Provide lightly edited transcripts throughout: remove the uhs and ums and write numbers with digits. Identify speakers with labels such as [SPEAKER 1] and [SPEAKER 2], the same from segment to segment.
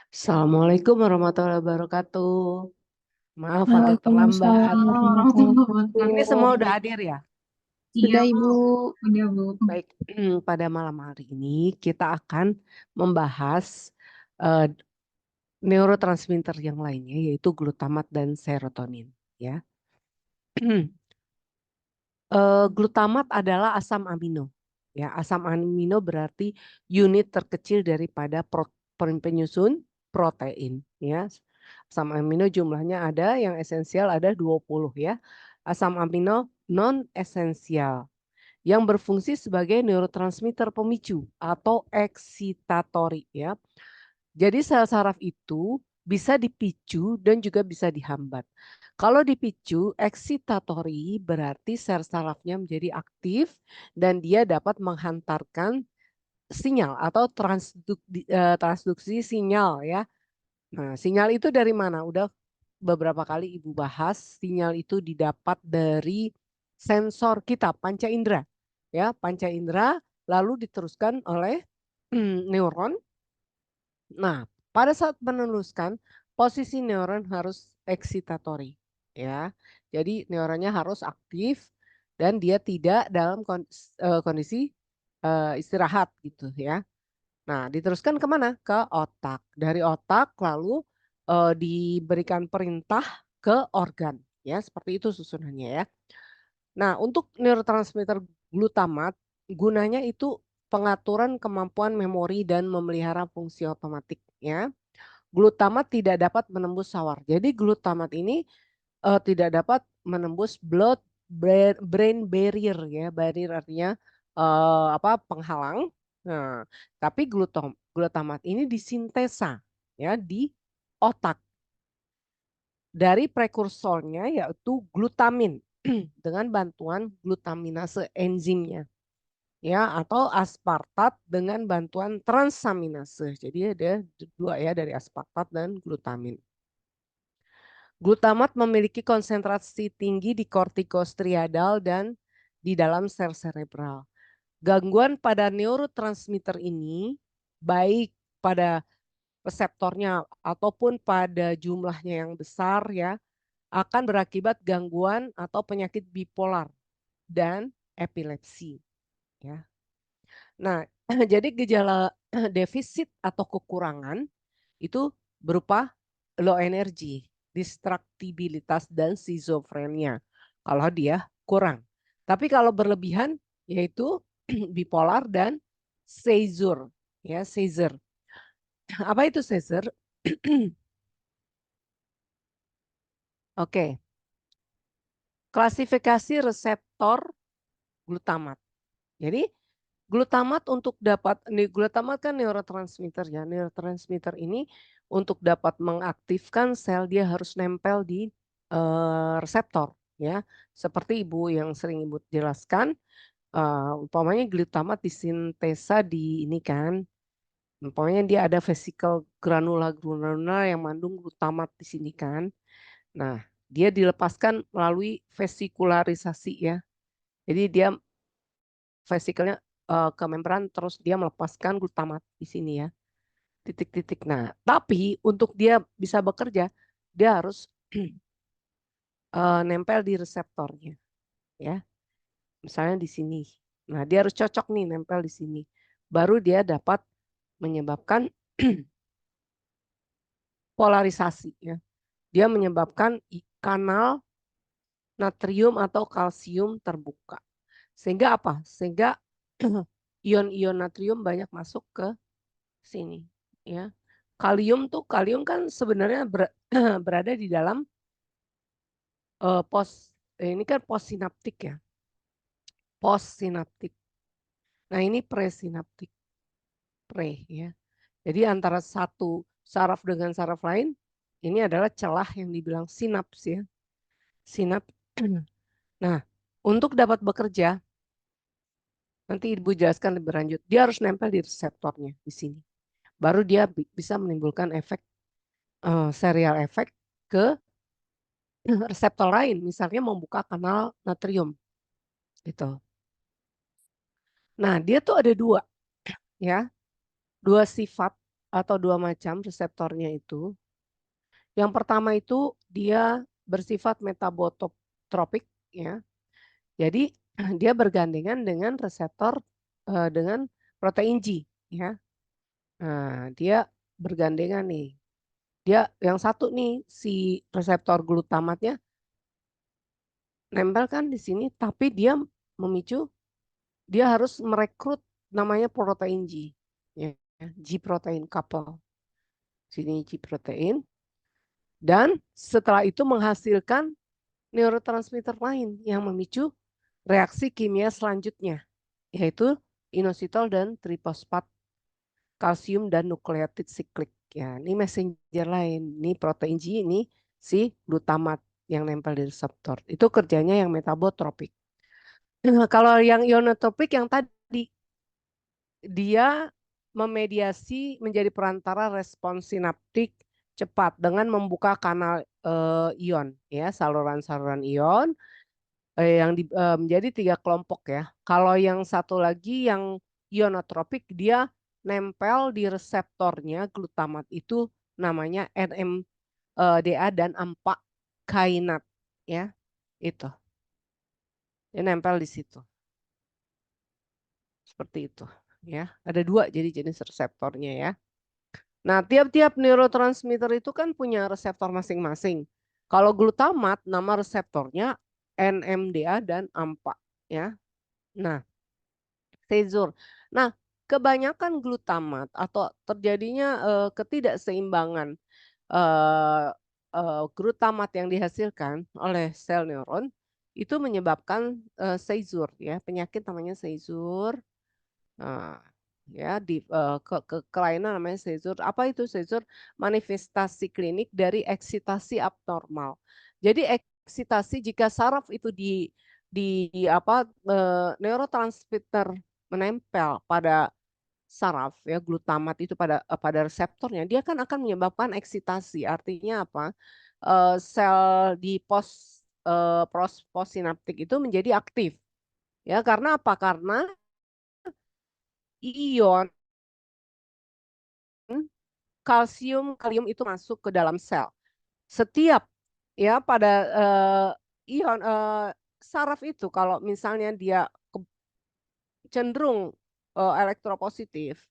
[SPEAKER 1] Assalamualaikum warahmatullahi wabarakatuh. Maaf agak
[SPEAKER 2] Waalaikumsalam
[SPEAKER 1] terlambat.
[SPEAKER 2] warahmatullahi
[SPEAKER 1] Ini semua
[SPEAKER 2] wabarakatuh.
[SPEAKER 1] udah hadir ya?
[SPEAKER 2] Sudah Ibu.
[SPEAKER 1] Udah, Bu. Baik, pada malam hari ini kita akan membahas eh, neurotransmitter yang lainnya yaitu glutamat dan serotonin. Ya, glutamat adalah asam amino. Ya, asam amino berarti unit terkecil daripada penyusun protein. Ya, asam amino jumlahnya ada, yang esensial ada 20 ya. Asam amino non esensial yang berfungsi sebagai neurotransmitter pemicu atau eksitatori ya. Jadi sel saraf itu bisa dipicu dan juga bisa dihambat. Kalau dipicu, eksitatori berarti sel sarafnya menjadi aktif dan dia dapat menghantarkan sinyal atau transduksi sinyal ya. Nah, sinyal itu dari mana? Udah beberapa kali Ibu bahas, sinyal itu didapat dari sensor kita, panca indera. Ya, panca indera lalu diteruskan oleh neuron. Nah, pada saat meneruskan, posisi neuron harus eksitatori. Ya, jadi neuronnya harus aktif dan dia tidak dalam kondisi istirahat gitu ya. Nah, diteruskan kemana? Ke otak. Dari otak lalu diberikan perintah ke organ. Ya, seperti itu susunannya ya. Nah, untuk neurotransmitter glutamat, gunanya itu pengaturan kemampuan memori dan memelihara fungsi otomatik. Ya. Glutamat tidak dapat menembus sawar. Jadi glutamat ini tidak dapat menembus blood brain barrier ya. Barrier artinya apa penghalang. Nah, tapi glutamat ini disintesa ya di otak dari prekursornya yaitu glutamin dengan bantuan glutaminase enzimnya ya atau aspartat dengan bantuan transaminase. Jadi ada dua ya dari aspartat dan glutamin. Glutamat memiliki konsentrasi tinggi di kortikostriadal dan di dalam sel cerebral. Gangguan pada neurotransmitter ini baik pada reseptornya ataupun pada jumlahnya yang besar ya akan berakibat gangguan atau penyakit bipolar dan epilepsi ya. Nah, jadi gejala defisit atau kekurangan itu berupa low energy, distraktibilitas dan schizofrenia. Kalau dia kurang. Tapi kalau berlebihan yaitu bipolar dan seizure. Ya, seizure. Apa itu seizure? Oke, klasifikasi reseptor glutamat. Jadi glutamat untuk dapat glutamat kan neurotransmitter ya. Neurotransmitter ini untuk dapat mengaktifkan sel dia harus nempel di reseptor ya. Seperti Ibu yang sering Ibu jelaskan, umpamanya glutamat disintesa di ini kan. Umpamanya dia ada vesikel granula yang mengandung glutamat di sini kan. Nah, dia dilepaskan melalui vesikularisasi ya. Jadi dia vesikelnya ke membran terus dia melepaskan glutamat di sini ya. Titik-titik. Nah, tapi untuk dia bisa bekerja, dia harus nempel di reseptornya ya. Misalnya di sini. Nah, dia harus cocok nih nempel di sini. Baru dia dapat menyebabkan polarisasi ya. Dia menyebabkan kanal natrium atau kalsium terbuka. Sehingga apa? Sehingga ion-ion natrium banyak masuk ke sini ya. Kalium kan sebenarnya berada di dalam pos ini kan postsinaptik ya. Postsinaptik. Nah, ini presinaptik. Pre ya. Jadi antara satu saraf dengan saraf lain ini adalah celah yang dibilang sinaps ya. Sinaps. Nah, untuk dapat bekerja nanti Ibu jelaskan lebih lanjut. Dia harus nempel di reseptornya di sini. Baru dia bisa menimbulkan efek serial efek ke reseptor lain, misalnya membuka kanal natrium gitu. Nah, dia tuh ada dua ya, dua sifat. atau dua macam reseptornya itu. Yang pertama itu dia bersifat metabotropik ya. Jadi dia bergandengan dengan reseptor dengan protein G ya. Nah, dia bergandengan nih. Dia yang satu nih si reseptor glutamatnya nempel kan di sini tapi dia memicu dia harus merekrut namanya protein G ya. G protein couple. Sini G protein dan setelah itu menghasilkan neurotransmitter lain yang memicu reaksi kimia selanjutnya, yaitu inositol dan trifosfat kalsium dan nukleotid siklik. Ya, ini messenger lain. Ini protein G, ini si glutamat yang nempel di reseptor. Itu kerjanya yang metabotropik. Kalau yang ionotropik yang tadi, dia memediasi menjadi perantara respons sinaptik cepat dengan membuka kanal ion, ya saluran-saluran ion menjadi 3 kelompok ya. Kalau yang satu lagi yang ionotropik dia nempel di reseptornya glutamat itu namanya NMDA dan AMPA kainat ya. Itu. Dia nempel di situ. Seperti itu ya. Ada 2 jadi jenis reseptornya ya. Nah, tiap-tiap neurotransmitter itu kan punya reseptor masing-masing. Kalau glutamat nama reseptornya NMDA dan AMPA ya. Nah, Sezur. Nah, kebanyakan glutamat atau terjadinya ketidakseimbangan eh, glutamat yang dihasilkan oleh sel neuron itu menyebabkan seizur ya, penyakit namanya seizur. Nah, ya di kelainan namanya seizur. Apa itu seizur? Manifestasi klinik dari eksitasi abnormal. Jadi eksitasi jika saraf itu di apa neurotransmitter menempel pada saraf ya glutamat itu pada reseptornya dia kan akan menyebabkan eksitasi. Artinya apa? Sel di postsinaptik itu menjadi aktif. Ya, karena apa? Karena ion kalium itu masuk ke dalam sel. Setiap ya pada ion saraf itu kalau misalnya dia cenderung elektropositif,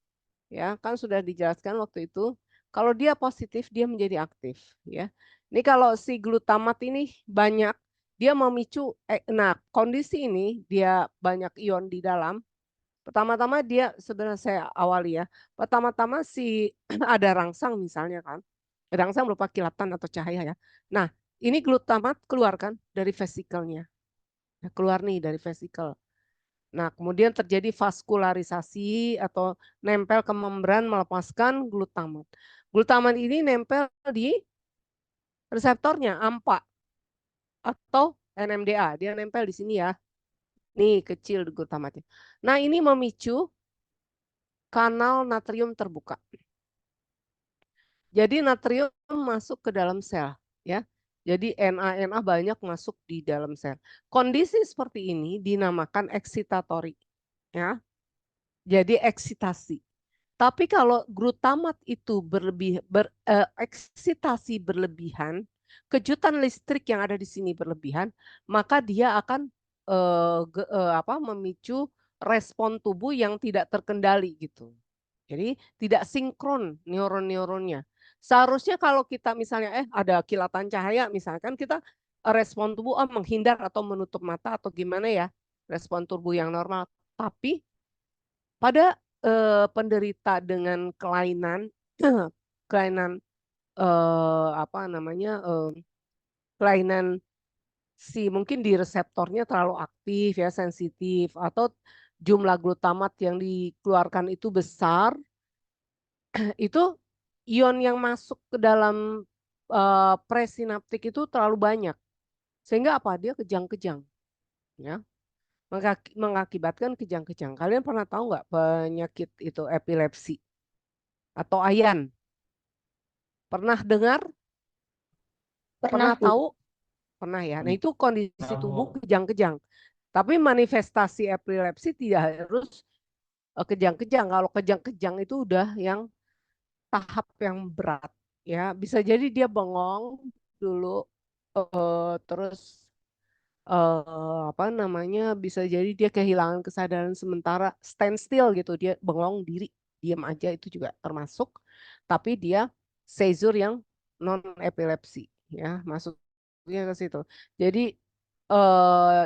[SPEAKER 1] ya kan sudah dijelaskan waktu itu. Kalau dia positif dia menjadi aktif, ya. Ini kalau si glutamat ini banyak dia memicu, nah kondisi ini dia banyak ion di dalam. Pertama-tama dia sebenarnya saya awali ya. Pertama-tama si ada rangsang misalnya kan. Rangsang berupa kilatan atau cahaya ya. Nah, ini glutamat keluarkan dari vesikelnya. Nah, keluar nih dari vesikel. Nah, kemudian terjadi vaskularisasi atau nempel ke membran melepaskan glutamat. Glutamat ini nempel di reseptornya AMPA atau NMDA. Dia nempel di sini ya. Nih kecil glutamatnya. Nah, ini memicu kanal natrium terbuka. Jadi natrium masuk ke dalam sel, ya. Jadi Na banyak masuk di dalam sel. Kondisi seperti ini dinamakan eksitatori, ya. Jadi eksitasi. Tapi kalau glutamat itu eksitasi berlebihan, kejutan listrik yang ada di sini berlebihan, maka dia akan memicu respon tubuh yang tidak terkendali gitu. Jadi tidak sinkron neuron-neuronnya. Seharusnya kalau kita misalnya ada kilatan cahaya misalkan kita respon tubuh menghindar atau menutup mata atau gimana ya, respon tubuh yang normal. Tapi pada penderita dengan kelainan kelainan kelainan si mungkin di reseptornya terlalu aktif ya sensitif atau jumlah glutamat yang dikeluarkan itu besar itu ion yang masuk ke dalam presinaptik itu terlalu banyak sehingga apa dia kejang-kejang ya mengakibatkan kejang-kejang. Kalian pernah tahu nggak penyakit itu epilepsi atau ayan? Pernah dengar?
[SPEAKER 2] Pernah,
[SPEAKER 1] Pernah
[SPEAKER 2] Bu.
[SPEAKER 1] tahu? Pernah ya. Nah itu kondisi tubuh kejang-kejang. Tapi manifestasi epilepsi tidak harus kejang-kejang. Kalau kejang-kejang itu udah yang tahap yang berat, ya. Bisa jadi dia bengong dulu, terus apa namanya, bisa jadi dia kehilangan kesadaran sementara, standstill gitu, dia bengong diri, diam aja itu juga termasuk. Tapi dia seizure yang non epilepsi, ya, masuknya ke situ. Jadi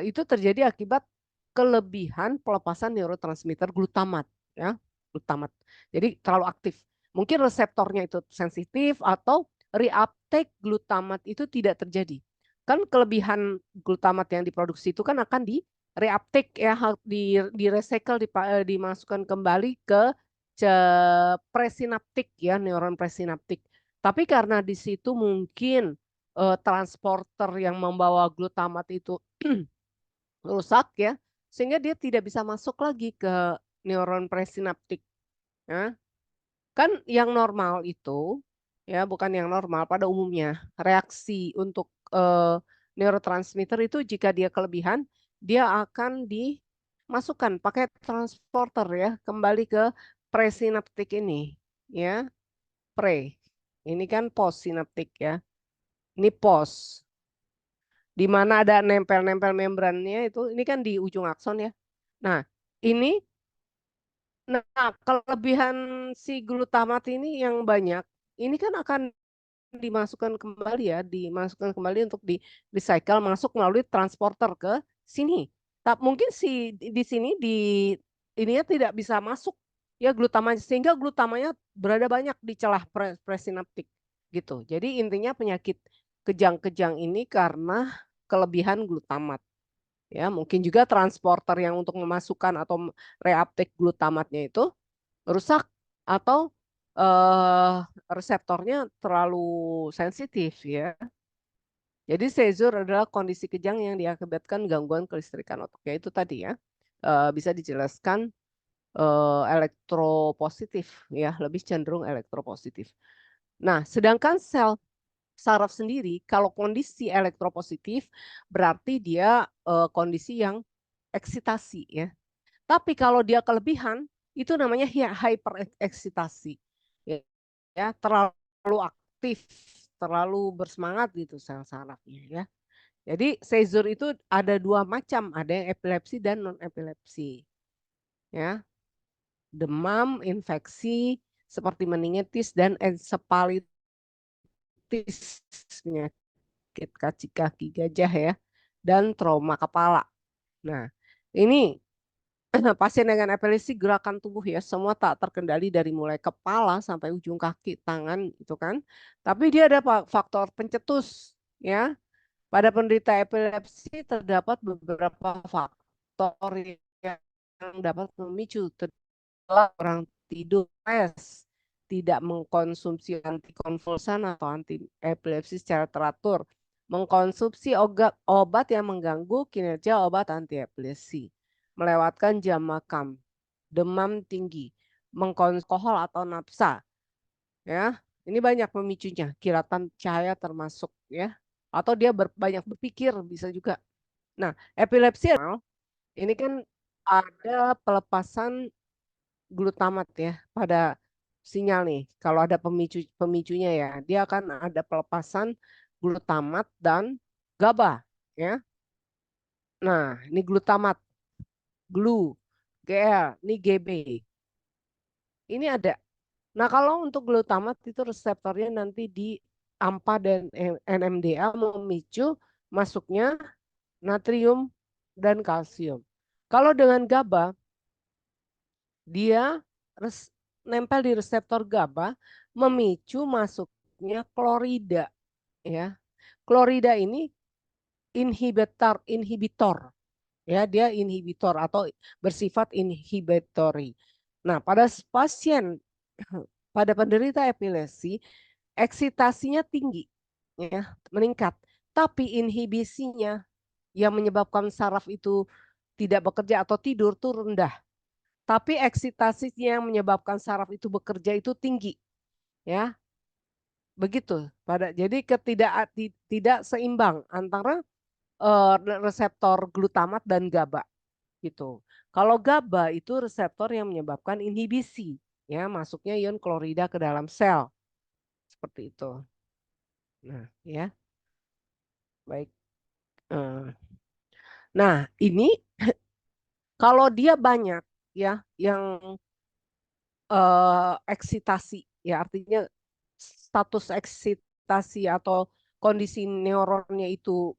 [SPEAKER 1] itu terjadi akibat kelebihan pelepasan neurotransmitter glutamat, ya, glutamat. Jadi terlalu aktif. Mungkin reseptornya itu sensitif atau reuptake glutamat itu tidak terjadi. Kan kelebihan glutamat yang diproduksi itu kan akan di reuptake, ya, di recycle, dimasukkan kembali ke presinaptik, ya, neuron presinaptik. Tapi karena di situ mungkin transporter yang membawa glutamat itu rusak, ya, sehingga dia tidak bisa masuk lagi ke neuron presinaptik, ya. Kan yang normal itu, ya, bukan yang normal pada umumnya, reaksi untuk neurotransmitter itu jika dia kelebihan, dia akan dimasukkan pakai transporter, ya, kembali ke presinaptik ini, ya, pre. Ini kan postsinaptik, ya. Ini post. Di mana ada nempel-nempel membrannya itu, ini kan di ujung akson, ya. Nah, ini kelebihan si glutamat ini yang banyak, ini kan akan dimasukkan kembali, ya, dimasukkan kembali untuk di recycle, masuk melalui transporter ke sini. Mungkin di sini ininya tidak bisa masuk, ya, glutamanya, sehingga glutamanya berada banyak di celah presinaptik gitu. Jadi intinya penyakit kejang-kejang ini karena kelebihan glutamat. Ya, mungkin juga transporter yang untuk memasukkan atau reuptake glutamatnya itu rusak atau reseptornya terlalu sensitif, ya. Jadi seizure adalah kondisi kejang yang diakibatkan gangguan kelistrikan otak. Ya itu tadi, ya. Bisa dijelaskan elektropositif, ya, lebih cenderung elektropositif. Nah, sedangkan sel saraf sendiri kalau kondisi elektropositif berarti dia kondisi yang eksitasi, ya. Tapi kalau dia kelebihan, itu namanya hypereksitasi. Ya, ya, terlalu aktif, terlalu bersemangat gitu sel sarafnya, ya. Jadi seizure itu ada dua macam, ada yang epilepsi dan non epilepsi. Ya. Demam, infeksi seperti meningitis dan ensefalitis, penyakit kaki gajah, ya, dan trauma kepala. Nah, ini pasien dengan epilepsi gerakan tubuh, ya, semua tak terkendali dari mulai kepala sampai ujung kaki, tangan itu kan. Tapi dia ada faktor pencetus, ya. Pada penderita epilepsi terdapat beberapa faktor yang dapat memicu orang tidur, stres, tidak mengkonsumsi antikonvulsan atau anti epilepsi secara teratur, mengkonsumsi obat yang mengganggu kinerja obat anti epilepsi, melewatkan jam makan, demam tinggi, mengkonsumsi alkohol atau nafsa, ya. Ini banyak pemicunya, kilatan cahaya termasuk, ya. Atau dia banyak berpikir bisa juga. Nah, epilepsi ini kan ada pelepasan glutamat, ya, pada sinyal nih. Kalau ada pemicunya, ya, dia akan ada pelepasan glutamat dan GABA, ya. Nah, ini glutamat, GLU, GL, ini GB. Ini ada. Nah, kalau untuk glutamat itu reseptornya nanti di AMPA dan NMDA memicu masuknya natrium dan kalsium. Kalau dengan GABA, dia nempel di reseptor GABA memicu masuknya klorida, ya. Klorida ini inhibitor, ya, dia inhibitor atau bersifat inhibitory. Nah, pada pasien pada penderita epilepsi eksitasinya tinggi, ya, meningkat, tapi inhibisinya yang menyebabkan saraf itu tidak bekerja atau tidur tuh rendah. Tapi eksitasinya yang menyebabkan saraf itu bekerja itu tinggi, ya. Begitu. Jadi tidak seimbang antara reseptor glutamat dan GABA gitu. Kalau GABA itu reseptor yang menyebabkan inhibisi, ya masuknya ion klorida ke dalam sel seperti itu. Nah, ya baik. Nah, ini kalau dia banyak ya yang eksitasi, ya artinya status eksitasi atau kondisi neuronnya itu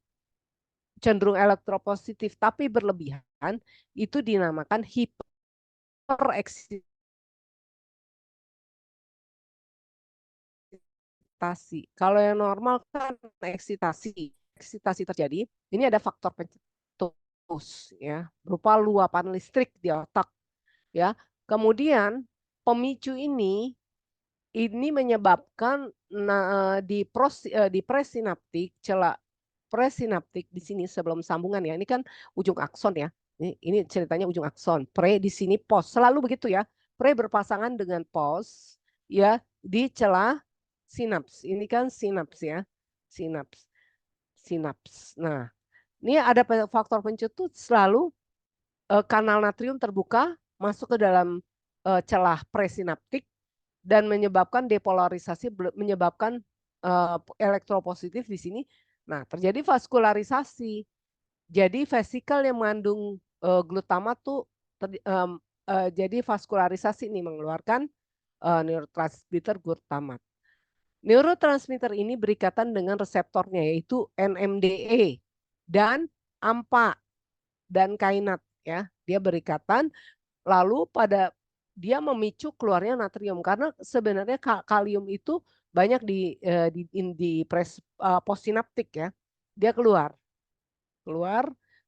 [SPEAKER 1] cenderung elektropositif tapi berlebihan, itu dinamakan hipereksitasi. Kalau yang normal kan eksitasi terjadi, ini ada faktor pencetus ya, berupa luapan listrik di otak ya. Kemudian pemicu ini menyebabkan di presinaptik, celah presinaptik di sini sebelum sambungan ya. Ini kan ujung akson ya. Ini ceritanya ujung akson. Pre di sini pos. Selalu begitu ya. Pre berpasangan dengan pos ya di celah sinaps. Ini kan sinaps ya. Sinaps. Sinaps. Nah, ini ada faktor pencetus selalu kanal natrium terbuka masuk ke dalam celah presinaptik dan menyebabkan depolarisasi, menyebabkan elektropositif di sini. Nah, terjadi vaskularisasi. Jadi vesikel yang mengandung glutamat tuh jadi vaskularisasi ini mengeluarkan neurotransmitter glutamat. Neurotransmitter ini berikatan dengan reseptornya yaitu NMDA dan AMPA dan kainat ya. Dia berikatan lalu pada dia memicu keluarnya natrium karena sebenarnya kalium itu banyak di postsinaptik ya. Dia keluar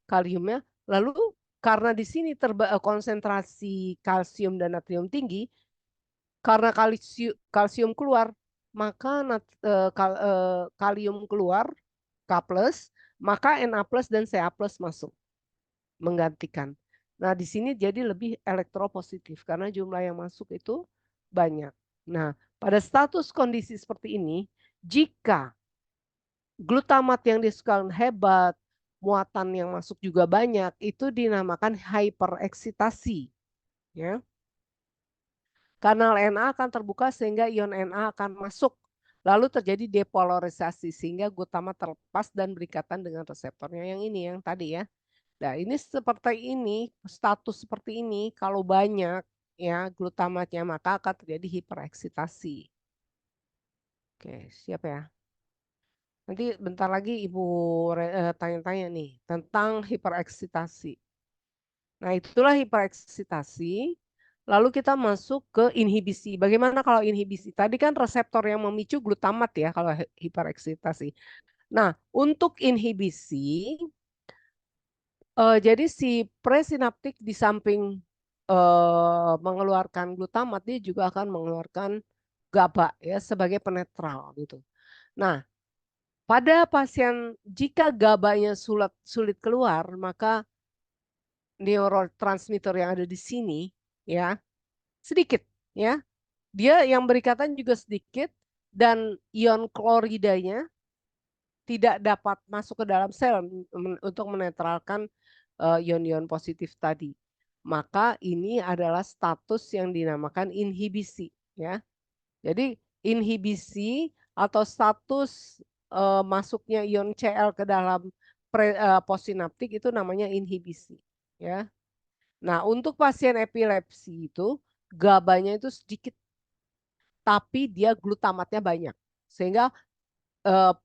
[SPEAKER 1] kaliumnya. Lalu karena di sini konsentrasi kalsium dan natrium tinggi, karena kalsium keluar, maka kalium keluar K+, maka Na+ dan Ca+ masuk menggantikan. Nah, di sini jadi lebih elektropositif karena jumlah yang masuk itu banyak. Nah, pada status kondisi seperti ini, jika glutamat yang disukai hebat, muatan yang masuk juga banyak, itu dinamakan hypereksitasi. Ya. Kanal Na akan terbuka sehingga ion Na akan masuk. Lalu terjadi depolarisasi sehingga glutamat terlepas dan berikatan dengan reseptornya yang ini, yang tadi ya. Nah, ini seperti ini, status seperti ini, kalau banyak ya glutamatnya maka akan terjadi hipereksitasi. Oke, siap ya. Nanti bentar lagi Ibu tanya-tanya nih tentang hipereksitasi. Nah, itulah hipereksitasi. Lalu kita masuk ke inhibisi. Bagaimana kalau inhibisi? Tadi kan reseptor yang memicu glutamat ya kalau hipereksitasi. Nah, untuk inhibisi jadi si presinaptik di samping mengeluarkan glutamat, dia juga akan mengeluarkan GABA ya sebagai penetral gitu. Nah, pada pasien jika GABA-nya sulit keluar, maka neurotransmitter yang ada di sini ya sedikit ya. Dia yang berikatan juga sedikit dan ion kloridanya tidak dapat masuk ke dalam sel untuk menetralkan ion-ion positif tadi. Maka ini adalah status yang dinamakan inhibisi ya. Jadi inhibisi atau status masuknya ion Cl ke dalam postsinaptik itu namanya inhibisi ya. Nah, untuk pasien epilepsi itu GABA-nya itu sedikit tapi dia glutamatnya banyak. Sehingga eh,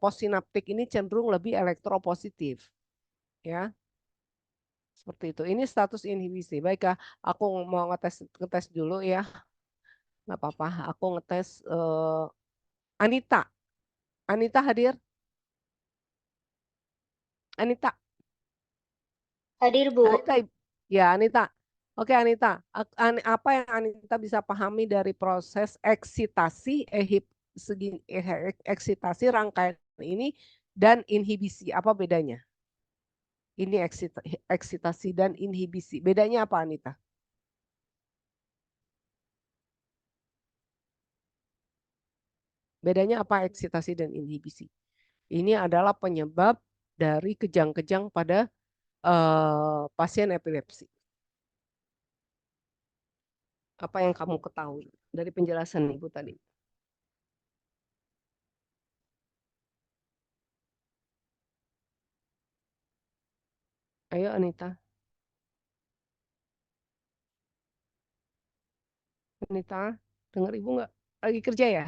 [SPEAKER 1] postsinaptik ini cenderung lebih elektropositif ya. Seperti itu. Ini status inhibisi. Baik, aku mau ngetes dulu ya. Nggak apa-apa. Aku ngetes Anita. Anita hadir? Anita.
[SPEAKER 2] Hadir, Bu.
[SPEAKER 1] Anita. Ya, Anita. Oke, Anita. Apa yang Anita bisa pahami dari proses eksitasi eksitasi rangkaian ini dan inhibisi? Apa bedanya? Ini eksitasi dan inhibisi. Bedanya apa, Anita? Bedanya apa eksitasi dan inhibisi? Ini adalah penyebab dari kejang-kejang pada pasien epilepsi. Apa yang kamu ketahui dari penjelasan Ibu tadi? Ayo Anita. Anita, dengar Ibu nggak? Lagi kerja ya?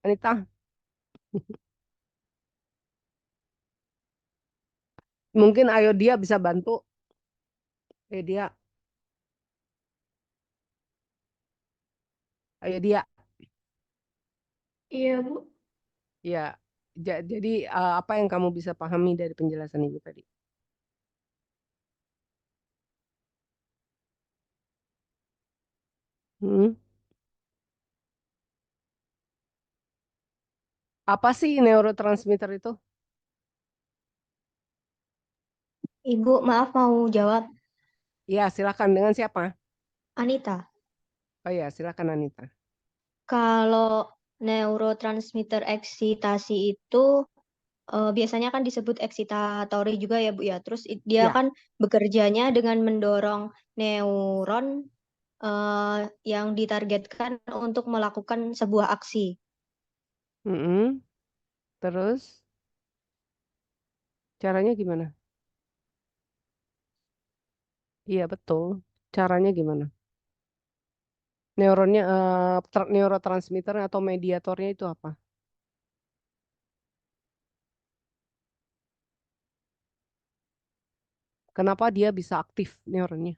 [SPEAKER 1] Anita, mungkin ayo dia bisa bantu. Dia, ayo dia.
[SPEAKER 2] Iya, Bu.
[SPEAKER 1] Ya, jadi apa yang kamu bisa pahami dari penjelasan Ibu tadi? Hmm? Apa sih neurotransmitter itu?
[SPEAKER 2] Ibu, maaf mau jawab.
[SPEAKER 1] Ya, silakan. Dengan siapa?
[SPEAKER 2] Anita,
[SPEAKER 1] Oh ya, silakan Anita.
[SPEAKER 2] kalau neurotransmitter eksitasi itu biasanya kan disebut eksitatori juga ya, Bu ya. Terus dia
[SPEAKER 1] Ya,
[SPEAKER 2] kan bekerjanya dengan mendorong neuron yang ditargetkan untuk melakukan sebuah aksi.
[SPEAKER 1] mm-mm. Terus caranya gimana? Iya, betul. Caranya gimana? Neuronnya, neurotransmitter atau mediatornya itu apa? Kenapa dia bisa aktif neuronnya?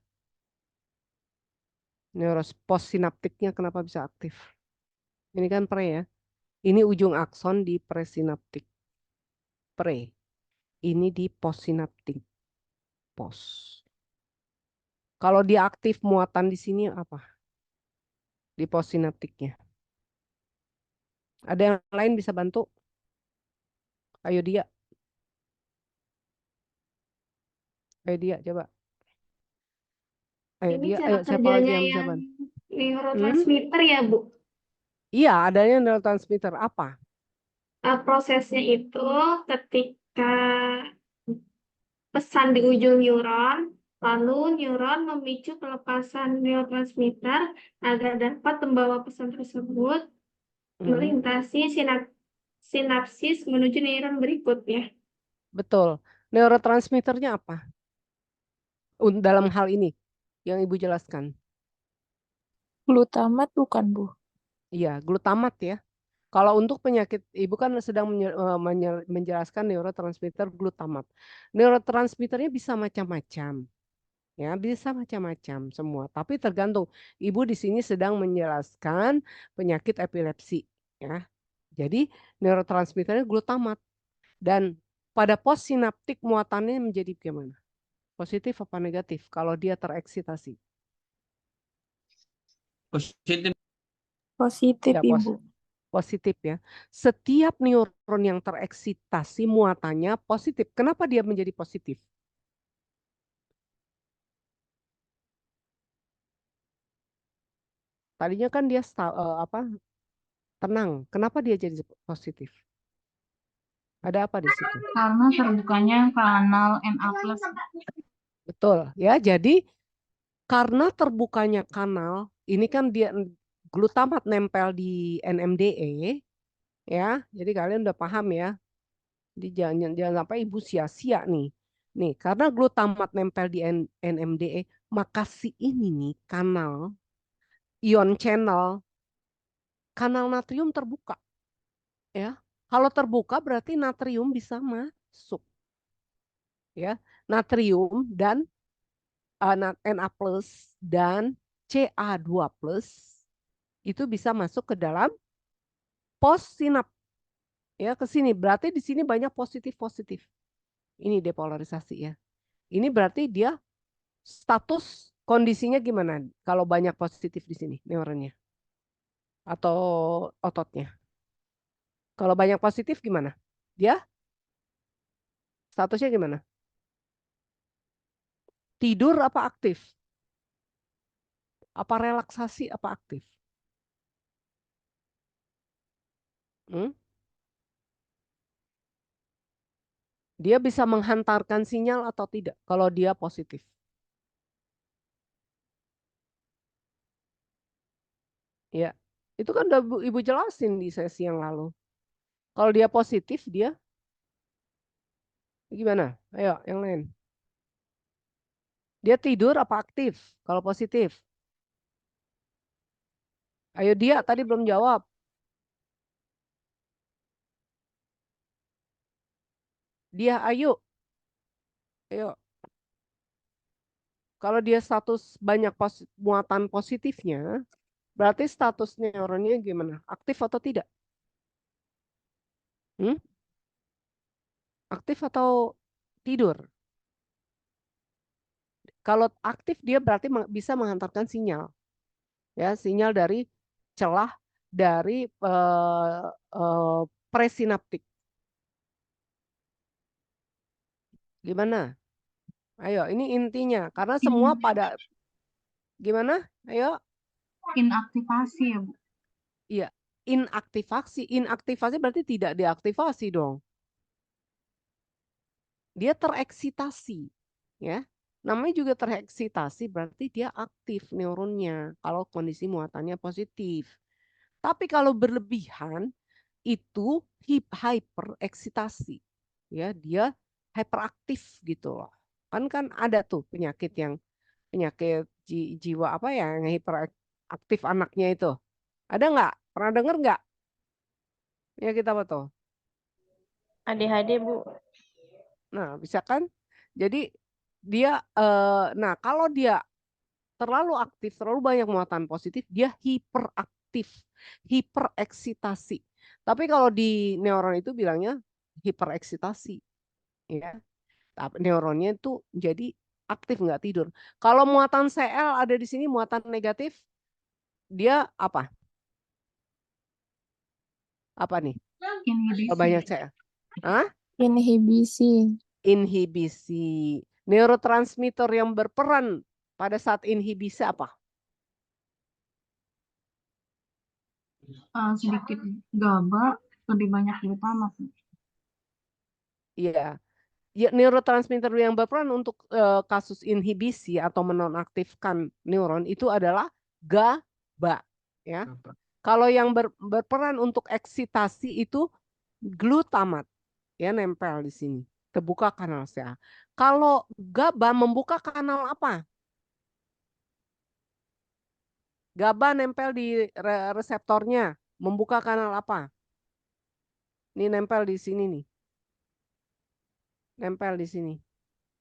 [SPEAKER 1] Neuros postsinaptiknya kenapa bisa aktif? Ini kan pre ya. Ini ujung akson di presinaptik. Pre. Ini di postsinaptik. Pos. Kalau dia aktif muatan di sini apa? Di postsinaptiknya. Ada yang lain bisa bantu? Ayo dia. Ayo dia coba. Ayo
[SPEAKER 3] Ini
[SPEAKER 1] dia.
[SPEAKER 3] cara
[SPEAKER 1] Ayo siapa lagi
[SPEAKER 3] kerjanya
[SPEAKER 1] yang bisa
[SPEAKER 3] yang
[SPEAKER 1] bantu? Hmm?
[SPEAKER 3] neurotransmitter ya, Bu.
[SPEAKER 1] Iya, adanya neurotransmitter apa?
[SPEAKER 3] Prosesnya itu ketika pesan di ujung neuron, lalu neuron memicu pelepasan neurotransmitter agar dapat membawa pesan tersebut
[SPEAKER 1] Hmm,
[SPEAKER 3] melintasi sinapsis menuju neuron berikutnya.
[SPEAKER 1] betul. Neurotransmitternya apa? Dalam hal ini yang Ibu jelaskan.
[SPEAKER 4] Glutamat bukan, Bu?
[SPEAKER 1] Iya, glutamat ya. Kalau untuk penyakit, Ibu kan sedang menjelaskan neurotransmitter glutamat. Neurotransmitternya bisa macam-macam, ya, bisa macam-macam semua. Tapi tergantung. Ibu di sini sedang menjelaskan penyakit epilepsi, ya. Jadi neurotransmitternya glutamat dan pada postsinaptik muatannya menjadi gimana? Positif apa negatif kalau dia tereksitasi?
[SPEAKER 5] Positif.
[SPEAKER 4] Positif,
[SPEAKER 1] Ya,
[SPEAKER 4] Ibu.
[SPEAKER 1] positif ya. Setiap neuron yang tereksitasi muatannya positif. Kenapa dia menjadi positif? Tadinya kan dia apa tenang. Kenapa dia jadi positif? Ada apa di situ?
[SPEAKER 6] Karena terbukanya kanal Na+.
[SPEAKER 1] Betul ya. Jadi karena terbukanya kanal, ini kan dia glutamat nempel di NMDA ya. Jadi kalian udah paham ya. Jadi jangan sampai ibu sia-sia nih. Nih, karena glutamat nempel di NMDA, maka si ini nih ion kanal natrium terbuka ya. Kalau terbuka berarti natrium bisa masuk ya. Natrium dan Na plus dan Ca2 plus itu bisa masuk ke dalam postsinap ya ke sini. Berarti di sini banyak positif-positif. Ini depolarisasi ya. Ini berarti dia status kondisinya gimana kalau banyak positif di sini neuronnya atau ototnya. Kalau banyak positif gimana? Dia statusnya gimana? Tidur apa aktif? Apa relaksasi apa aktif? Hmm? Dia bisa menghantarkan sinyal atau tidak kalau dia positif. Ya, itu kan udah Ibu jelasin di sesi yang lalu. Kalau dia positif, dia gimana? Ayo, yang lain. Dia tidur apa aktif? Kalau positif. Ayo dia tadi belum jawab. Dia ayo. Ayo. Kalau dia status banyak muatan positifnya, berarti status neuronnya gimana? Aktif atau tidak? Hmm? Aktif atau tidur? Kalau aktif dia berarti bisa menghantarkan sinyal. Ya, sinyal dari celah dari presinaptik. Gimana? Ayo, ini intinya. Karena semua pada gimana? Ayo.
[SPEAKER 6] Inaktivasi ya, Bu.
[SPEAKER 1] Iya, inaktivasi. Inaktivasi berarti tidak diaktifasi dong. Dia tereksitasi, ya. Namanya juga tereksitasi berarti dia aktif neuronnya kalau kondisi muatannya positif. Tapi kalau berlebihan itu hypereksitasi. Ya, dia hyperaktif gitu loh. Kan ada tuh penyakit jiwa apa ya yang hiperaktif anaknya itu. Ada nggak? Pernah dengar nggak? Penyakit apa tuh?
[SPEAKER 2] ADHD, Bu.
[SPEAKER 1] Nah, bisa kan? Jadi dia nah kalau dia terlalu aktif, terlalu banyak muatan positif, dia hiperaktif, hipereksitasi. Tapi kalau di neuron itu bilangnya hipereksitasi, ya. Tapi neuronnya itu jadi aktif nggak tidur. Kalau muatan CL ada di sini muatan negatif, dia apa? Apa nih? Kalau banyak
[SPEAKER 6] Inhibisi.
[SPEAKER 1] CL. Hah?
[SPEAKER 4] Inhibisi.
[SPEAKER 1] Inhibisi. Neurotransmitter yang berperan pada saat inhibisi apa?
[SPEAKER 6] Sedikit GABA, lebih banyak glutamat.
[SPEAKER 1] Iya. Ya, neurotransmitter yang berperan untuk kasus inhibisi atau menonaktifkan neuron itu adalah GABA, ya. Kalau yang berperan untuk eksitasi itu glutamat, ya nempel di sini, terbuka kanal CA. Kalau GABA membuka kanal apa? GABA nempel di reseptornya, membuka kanal apa? Ini nempel di sini nih, nempel di sini,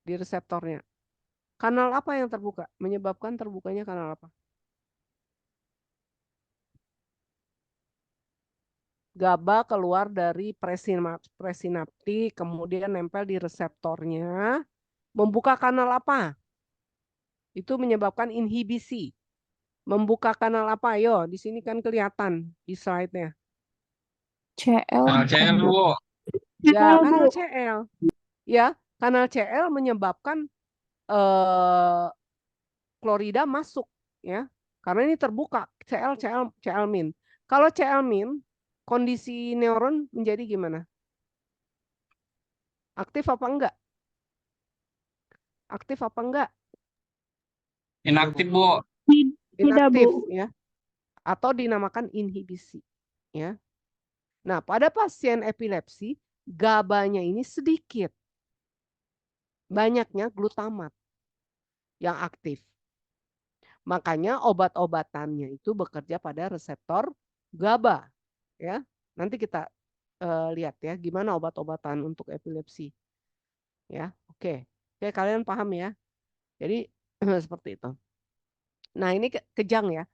[SPEAKER 1] di reseptornya. Kanal apa yang terbuka? Menyebabkan terbukanya kanal apa? GABA keluar dari presinaptik, kemudian nempel di reseptornya, membuka kanal apa? Itu menyebabkan inhibisi. Membuka kanal apa? Ayo, di sini kan kelihatan di slide-nya.
[SPEAKER 4] CL.
[SPEAKER 5] CL, Bu.
[SPEAKER 1] Ya, kanal CL. Ya, kanal CL menyebabkan klorida masuk, ya. Karena ini terbuka CL min. Kalau CL min, kondisi neuron menjadi gimana? Aktif apa enggak? Aktif apa enggak?
[SPEAKER 5] Inaktif, Bu.
[SPEAKER 1] Inaktif, ya. Atau dinamakan inhibisi, ya. Nah, pada pasien epilepsi, GABA-nya ini sedikit. Banyaknya glutamat yang aktif. Makanya obat-obatannya itu bekerja pada reseptor GABA, ya. Nanti kita lihat ya gimana obat-obatan untuk epilepsi. Ya, oke. Oke, kalian paham ya. Jadi seperti itu. Nah, ini kejang ya.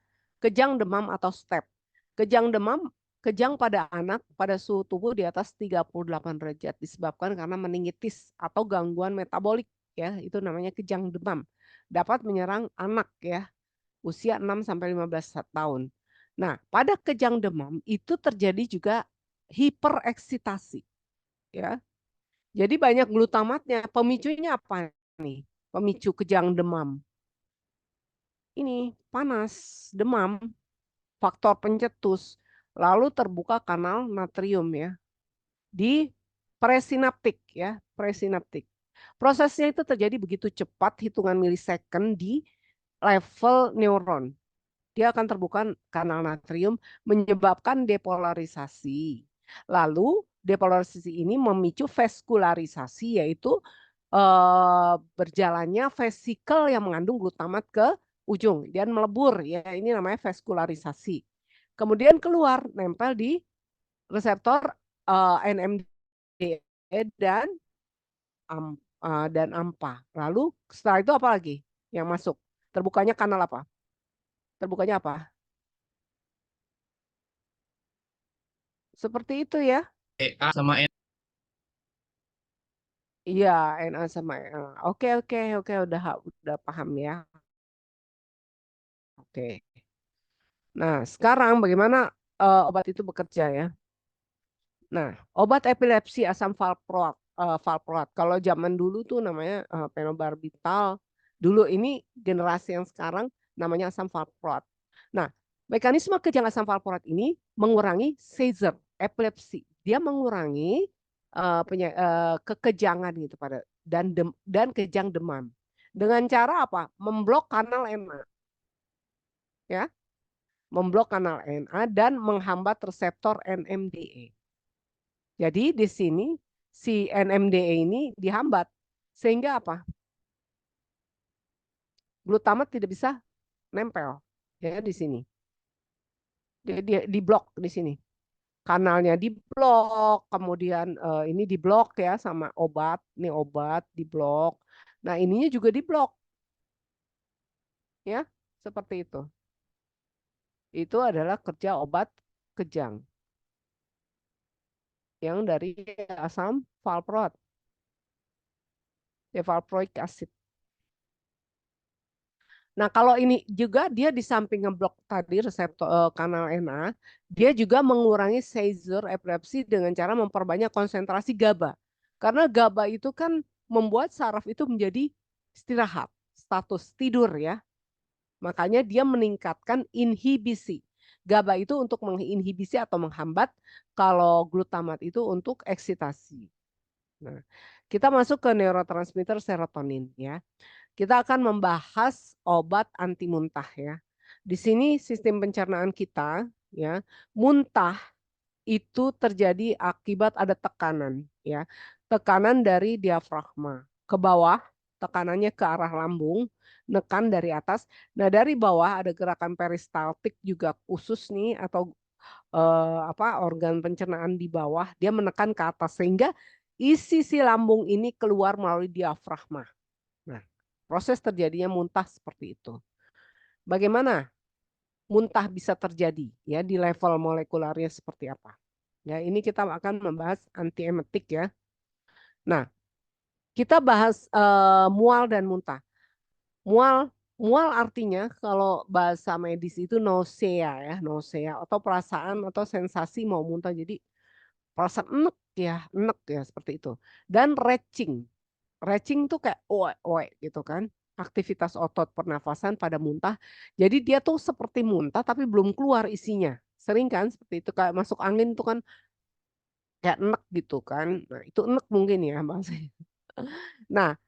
[SPEAKER 1] Kejang demam atau step. Kejang demam, kejang pada anak pada suhu tubuh di atas 38 derajat disebabkan karena meningitis atau gangguan metabolik ya. Itu namanya kejang demam. Dapat menyerang anak ya, usia 6 sampai 15 tahun. Nah, pada kejang demam itu terjadi juga hipereksitasi ya. Jadi banyak glutamatnya. Pemicunya apa nih? Pemicu kejang demam. Ini panas, demam, faktor pencetus, lalu terbuka kanal natrium ya di presinaptik ya, presinaptik. Prosesnya itu terjadi begitu cepat, hitungan milisecond di level neuron. dia akan terbuka kanal natrium menyebabkan depolarisasi. Lalu depolarisasi ini memicu vaskularisasi, yaitu berjalannya vesikel yang mengandung glutamat ke ujung dan melebur, ya ini namanya vaskularisasi. Kemudian keluar nempel di reseptor NMDA dan AMPA. Lalu setelah itu apa lagi yang masuk? Terbukanya kanal apa? Terbukanya apa? Seperti itu ya.
[SPEAKER 5] A sama N.
[SPEAKER 1] Iya, Na sama Oke, udah paham ya. Oke. Nah, sekarang bagaimana obat itu bekerja ya? Nah, obat epilepsi asam valproat, valproat. Kalau zaman dulu tuh namanya phenobarbital. Dulu ini generasi yang sekarang namanya asam valproat. Nah, mekanisme kejang asam valproat ini mengurangi seizure, epilepsi. Dia mengurangi kekejangan gitu pada dan kejang demam. Dengan cara apa? Memblok kanal NA. Ya, memblok kanal NA dan menghambat reseptor NMDA. Jadi di sini si NMDA ini dihambat sehingga apa? Glutamat tidak bisa nempel ya di sini. Dia diblok di sini. Kanalnya diblok, kemudian ini diblok ya sama obat, ini obat diblok. Nah, ininya juga diblok. Ya, seperti itu. Itu adalah kerja obat kejang yang dari asam valproat. Ya, valproic acid. Nah, kalau ini juga dia di samping ngeblok tadi reseptor kanal NA, dia juga mengurangi seizure epilepsi dengan cara memperbanyak konsentrasi GABA. Karena GABA itu kan membuat saraf itu menjadi istirahat, status tidur ya. Makanya dia meningkatkan inhibisi. GABA itu untuk menginhibisi atau menghambat, kalau glutamat itu untuk eksitasi. Nah, kita masuk ke neurotransmitter serotonin ya. Kita akan membahas obat anti muntah ya. Di sini sistem pencernaan kita ya, muntah itu terjadi akibat ada tekanan ya. Tekanan dari diafragma ke bawah, tekanannya ke arah lambung, nekan dari atas. Nah, dari bawah ada gerakan peristaltik juga khusus nih atau organ pencernaan di bawah, dia menekan ke atas sehingga isi si lambung ini keluar melalui diafragma. Nah, proses terjadinya muntah seperti itu. Bagaimana muntah bisa terjadi ya di level molekularnya seperti apa? Ya, ini kita akan membahas antiemetik ya. Nah, kita bahas mual dan muntah. Mual artinya kalau bahasa medis itu nausea ya, nausea atau perasaan atau sensasi mau muntah. Jadi perasaan enek ya seperti itu. Dan retching. Retching tuh kayak oe gitu kan. Aktivitas otot pernafasan pada muntah. Jadi dia tuh seperti muntah tapi belum keluar isinya. Sering kan seperti itu, kayak masuk angin tuh kan kayak enek gitu kan. Nah, itu enek mungkin ya bahasanya. Nah,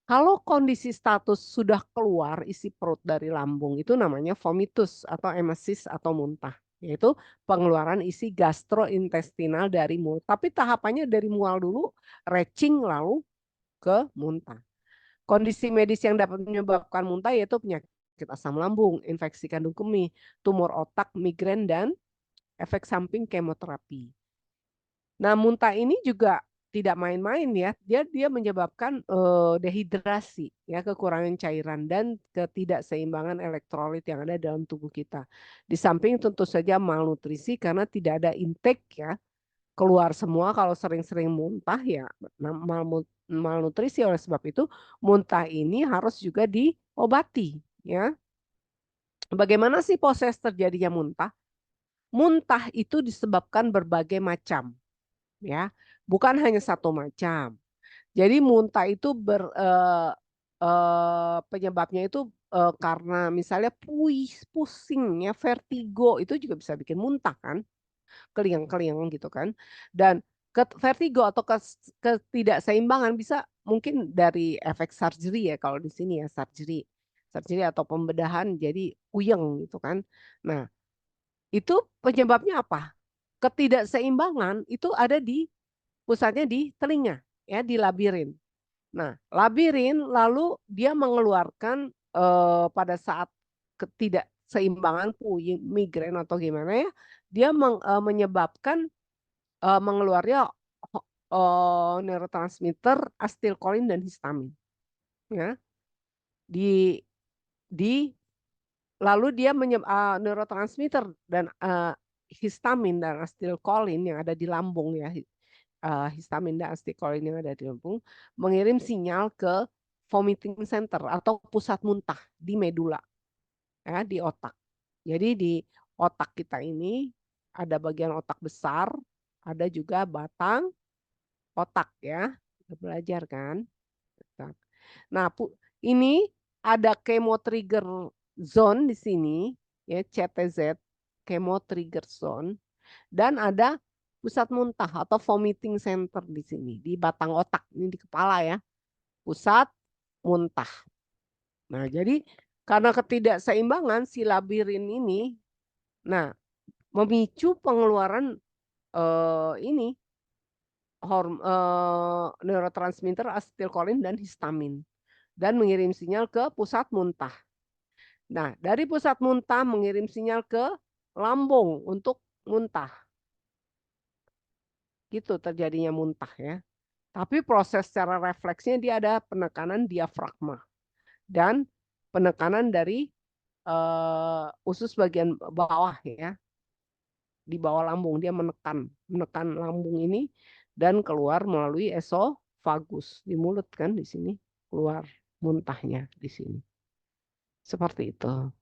[SPEAKER 1] kalau kondisi status sudah keluar isi perut dari lambung itu namanya vomitus atau emesis atau muntah. Yaitu pengeluaran isi gastrointestinal dari mulut. Tapi tahapannya dari mual dulu, retching lalu ke muntah. Kondisi medis yang dapat menyebabkan muntah yaitu penyakit asam lambung, infeksi kandung kemih, tumor otak, migrain, dan efek samping kemoterapi. Nah, muntah ini juga tidak main-main ya. Dia menyebabkan dehidrasi, ya, kekurangan cairan dan ketidakseimbangan elektrolit yang ada dalam tubuh kita. Di samping tentu saja malnutrisi karena tidak ada intake ya. Keluar semua kalau sering-sering muntah ya malnutrisi. Oleh sebab itu muntah ini harus juga diobati ya. Bagaimana sih proses terjadinya muntah? Muntah itu disebabkan berbagai macam ya, bukan hanya satu macam. Jadi muntah itu penyebabnya itu karena misalnya pusing ya, vertigo itu juga bisa bikin muntah kan, keliang-keliang gitu kan. Dan vertigo atau ketidakseimbangan bisa mungkin dari efek surgery ya, kalau di sini ya surgery. surgery atau pembedahan jadi puyeng gitu kan. Nah, itu penyebabnya apa? Ketidakseimbangan itu ada di pusatnya di telinga, ya, di labirin. Nah, labirin lalu dia mengeluarkan pada saat ketidakseimbangan puyeng, migrain atau gimana ya, dia menyebabkan mengeluarnya neurotransmitter asetilkolin dan histamin, ya. Di lalu dia neurotransmitter dan histamin dan asetilkolin yang ada di lambung, ya, histamin dan asetilkolin yang ada di lambung mengirim sinyal ke vomiting center atau pusat muntah di medula, ya, di otak. Jadi di otak kita ini ada bagian otak besar, ada juga batang otak, ya. Kita belajar kan. Nah, ini ada chemotrigger zone di sini, ya, CTZ, chemotrigger zone, dan ada pusat muntah atau vomiting center di sini, di batang otak, ini di kepala, ya, pusat muntah. Nah, jadi karena ketidakseimbangan si labirin ini, nah, memicu pengeluaran ini neurotransmitter asetilkolin dan histamin dan mengirim sinyal ke pusat muntah. Nah, dari pusat muntah mengirim sinyal ke lambung untuk muntah. Gitu terjadinya muntah, ya. Tapi proses secara refleksnya dia ada penekanan diafragma dan penekanan dari usus bagian bawah, ya. Di bawah lambung dia menekan lambung ini dan keluar melalui esofagus di mulut kan, di sini keluar muntahnya di sini. Seperti itu.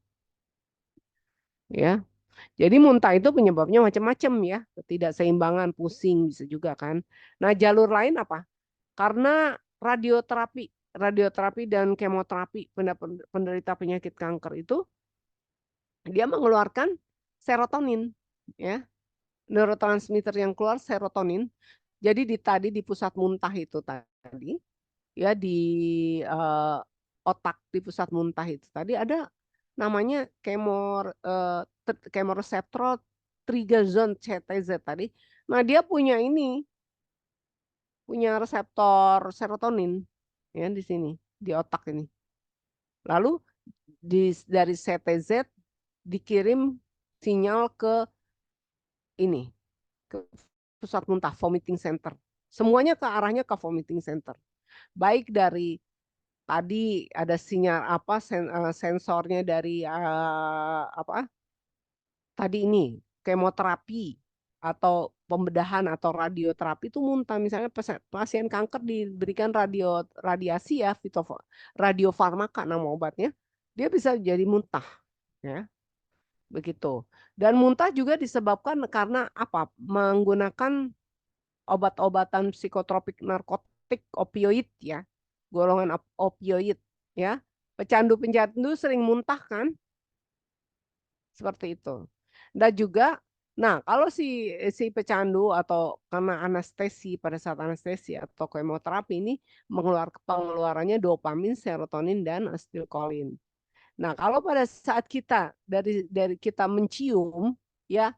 [SPEAKER 1] Ya. Jadi muntah itu penyebabnya macam-macam, ya. Ketidakseimbangan, pusing bisa juga kan. Nah, jalur lain apa? Karena radioterapi dan kemoterapi penderita penyakit kanker itu dia mengeluarkan serotonin, ya. Neurotransmitter yang keluar serotonin. Jadi tadi di pusat muntah itu tadi, ya, di otak di pusat muntah itu tadi ada namanya chemoreceptor trigger zone CTZ tadi. Nah, dia punya reseptor serotonin, ya, di sini di otak ini. Lalu dari CTZ dikirim sinyal ke ini, ke pusat muntah vomiting center. Semuanya ke arahnya ke vomiting center. Baik dari tadi ada sinyal apa sensornya dari apa tadi ini kemoterapi atau pembedahan atau radioterapi itu muntah. Misalnya pasien kanker diberikan radiasi, ya, radiofarmaka nama obatnya, dia bisa jadi muntah, ya, begitu. Dan muntah juga disebabkan karena apa? Menggunakan obat-obatan psikotropik narkotik opioid, ya, golongan opioid, ya. Pecandu-pecandu sering muntah kan, seperti itu. Dan juga, nah, kalau si pecandu atau karena anestesi, pada saat anestesi atau kemoterapi ini pengeluarannya dopamin, serotonin dan asetilkolin. Nah, kalau pada saat kita dari kita mencium, ya,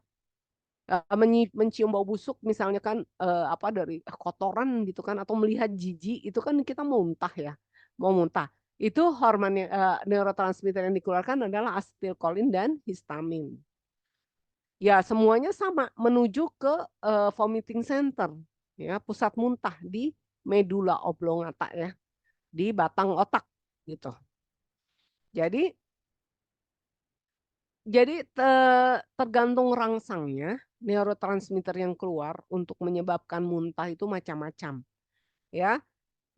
[SPEAKER 1] mencium bau busuk misalnya kan, apa dari kotoran gitu kan, atau melihat jijik itu kan kita muntah, ya, mau muntah. Itu hormon neurotransmitter yang dikeluarkan adalah asetilkolin dan histamin. Ya, semuanya sama menuju ke vomiting center, ya, pusat muntah di medula oblongata, ya, di batang otak gitu. Jadi tergantung rangsangnya neurotransmitter yang keluar untuk menyebabkan muntah itu macam-macam, ya.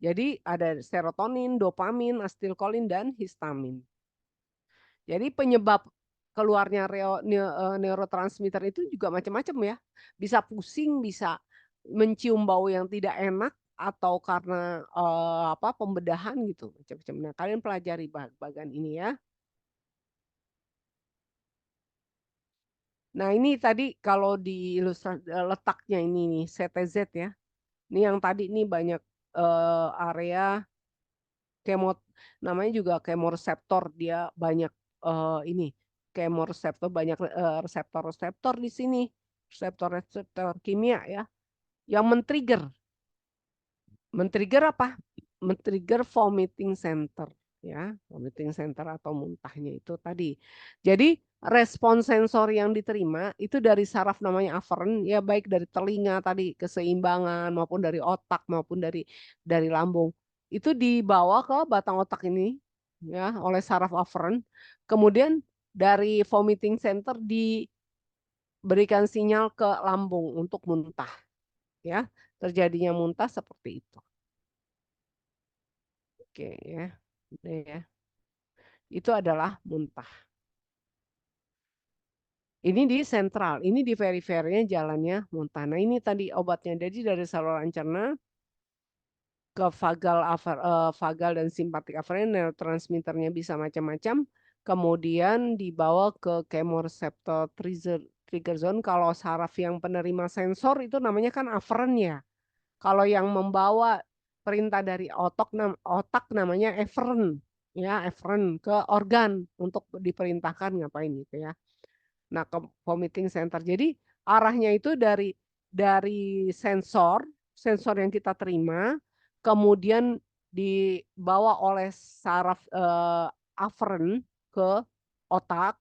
[SPEAKER 1] Jadi ada serotonin, dopamin, asetilkolin dan histamin. Jadi penyebab keluarnya neurotransmitter itu juga macam-macam, ya. Bisa pusing, bisa mencium bau yang tidak enak, atau karena apa pembedahan gitu, macam-macam. Nah, kalian pelajari bagian ini, ya. Nah, ini tadi kalau di letaknya ini nih CTZ, ya. Ini yang tadi ini banyak area namanya juga kemoreseptor, dia banyak ini kemoreseptor, banyak reseptor-reseptor di sini, reseptor-reseptor kimia ya, yang men-trigger apa? Men-trigger vomiting center ya, vomiting center atau muntahnya itu tadi. Jadi respon sensor yang diterima itu dari saraf namanya aferen ya, baik dari telinga tadi keseimbangan maupun dari otak maupun dari lambung. Itu dibawa ke batang otak ini ya oleh saraf aferen. Kemudian dari vomiting center diberikan sinyal ke lambung untuk muntah ya. Terjadinya muntah seperti itu. Oke ya. Udah ya. Itu adalah muntah. Ini di sentral, ini di perifernya jalannya muntah. Nah ini tadi obatnya. Jadi dari saluran cerna ke vagal dan simpatik aferen, neurotransmitternya bisa macam-macam. Kemudian dibawa ke kemoreseptor trigger zone. Kalau saraf yang penerima sensor itu namanya kan aferen ya. Kalau yang membawa perintah dari otak namanya eferen ya, eferen ke organ untuk diperintahkan ngapain gitu ya. Nah, ke vomiting center. Jadi arahnya itu dari sensor yang kita terima, kemudian dibawa oleh saraf aferen ke otak,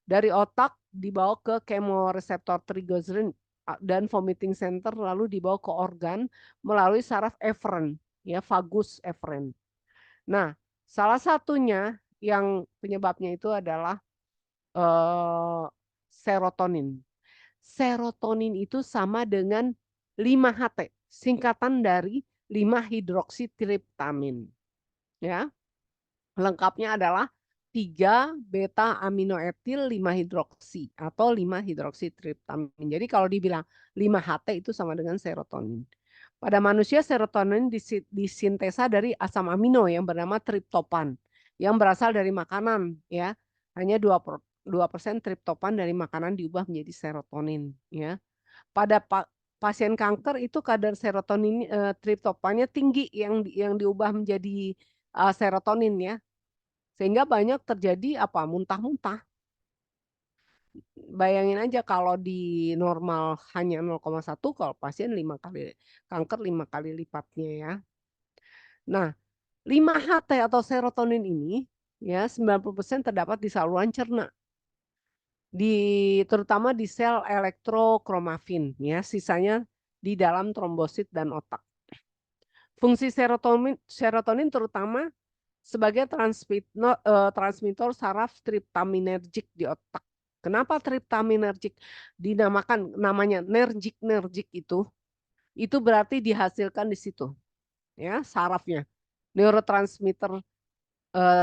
[SPEAKER 1] dari otak dibawa ke kemoreseptor trigger zone dan vomiting center, lalu dibawa ke organ melalui saraf eferen ya, vagus eferen. Nah, salah satunya yang penyebabnya itu adalah serotonin. Serotonin itu sama dengan 5-HT, singkatan dari 5-hidroksitriptamin. Ya. Lengkapnya adalah 3 beta aminoetil 5-hidroksi atau 5-hidroksitriptamin. Jadi kalau dibilang 5-HT itu sama dengan serotonin. Pada manusia serotonin disintesa dari asam amino yang bernama triptopan yang berasal dari makanan ya. Hanya 2% triptopan dari makanan diubah menjadi serotonin ya. Pada pasien kanker itu kadar serotonin triptopannya tinggi yang diubah menjadi serotonin ya. Sehingga banyak terjadi apa? Muntah-muntah. Bayangin aja kalau di normal hanya 0,1, kalau pasien 5 kali kanker 5 kali lipatnya ya. Nah, 5-HT atau serotonin ini ya 90% terdapat di saluran cerna. Terutama di sel elektrokromafin ya, sisanya di dalam trombosit dan otak. Fungsi serotonin terutama sebagai transmitter saraf triptaminergic di otak. Kenapa triptaminergic dinamakan namanya nergic itu berarti dihasilkan di situ ya sarafnya. Neurotransmitter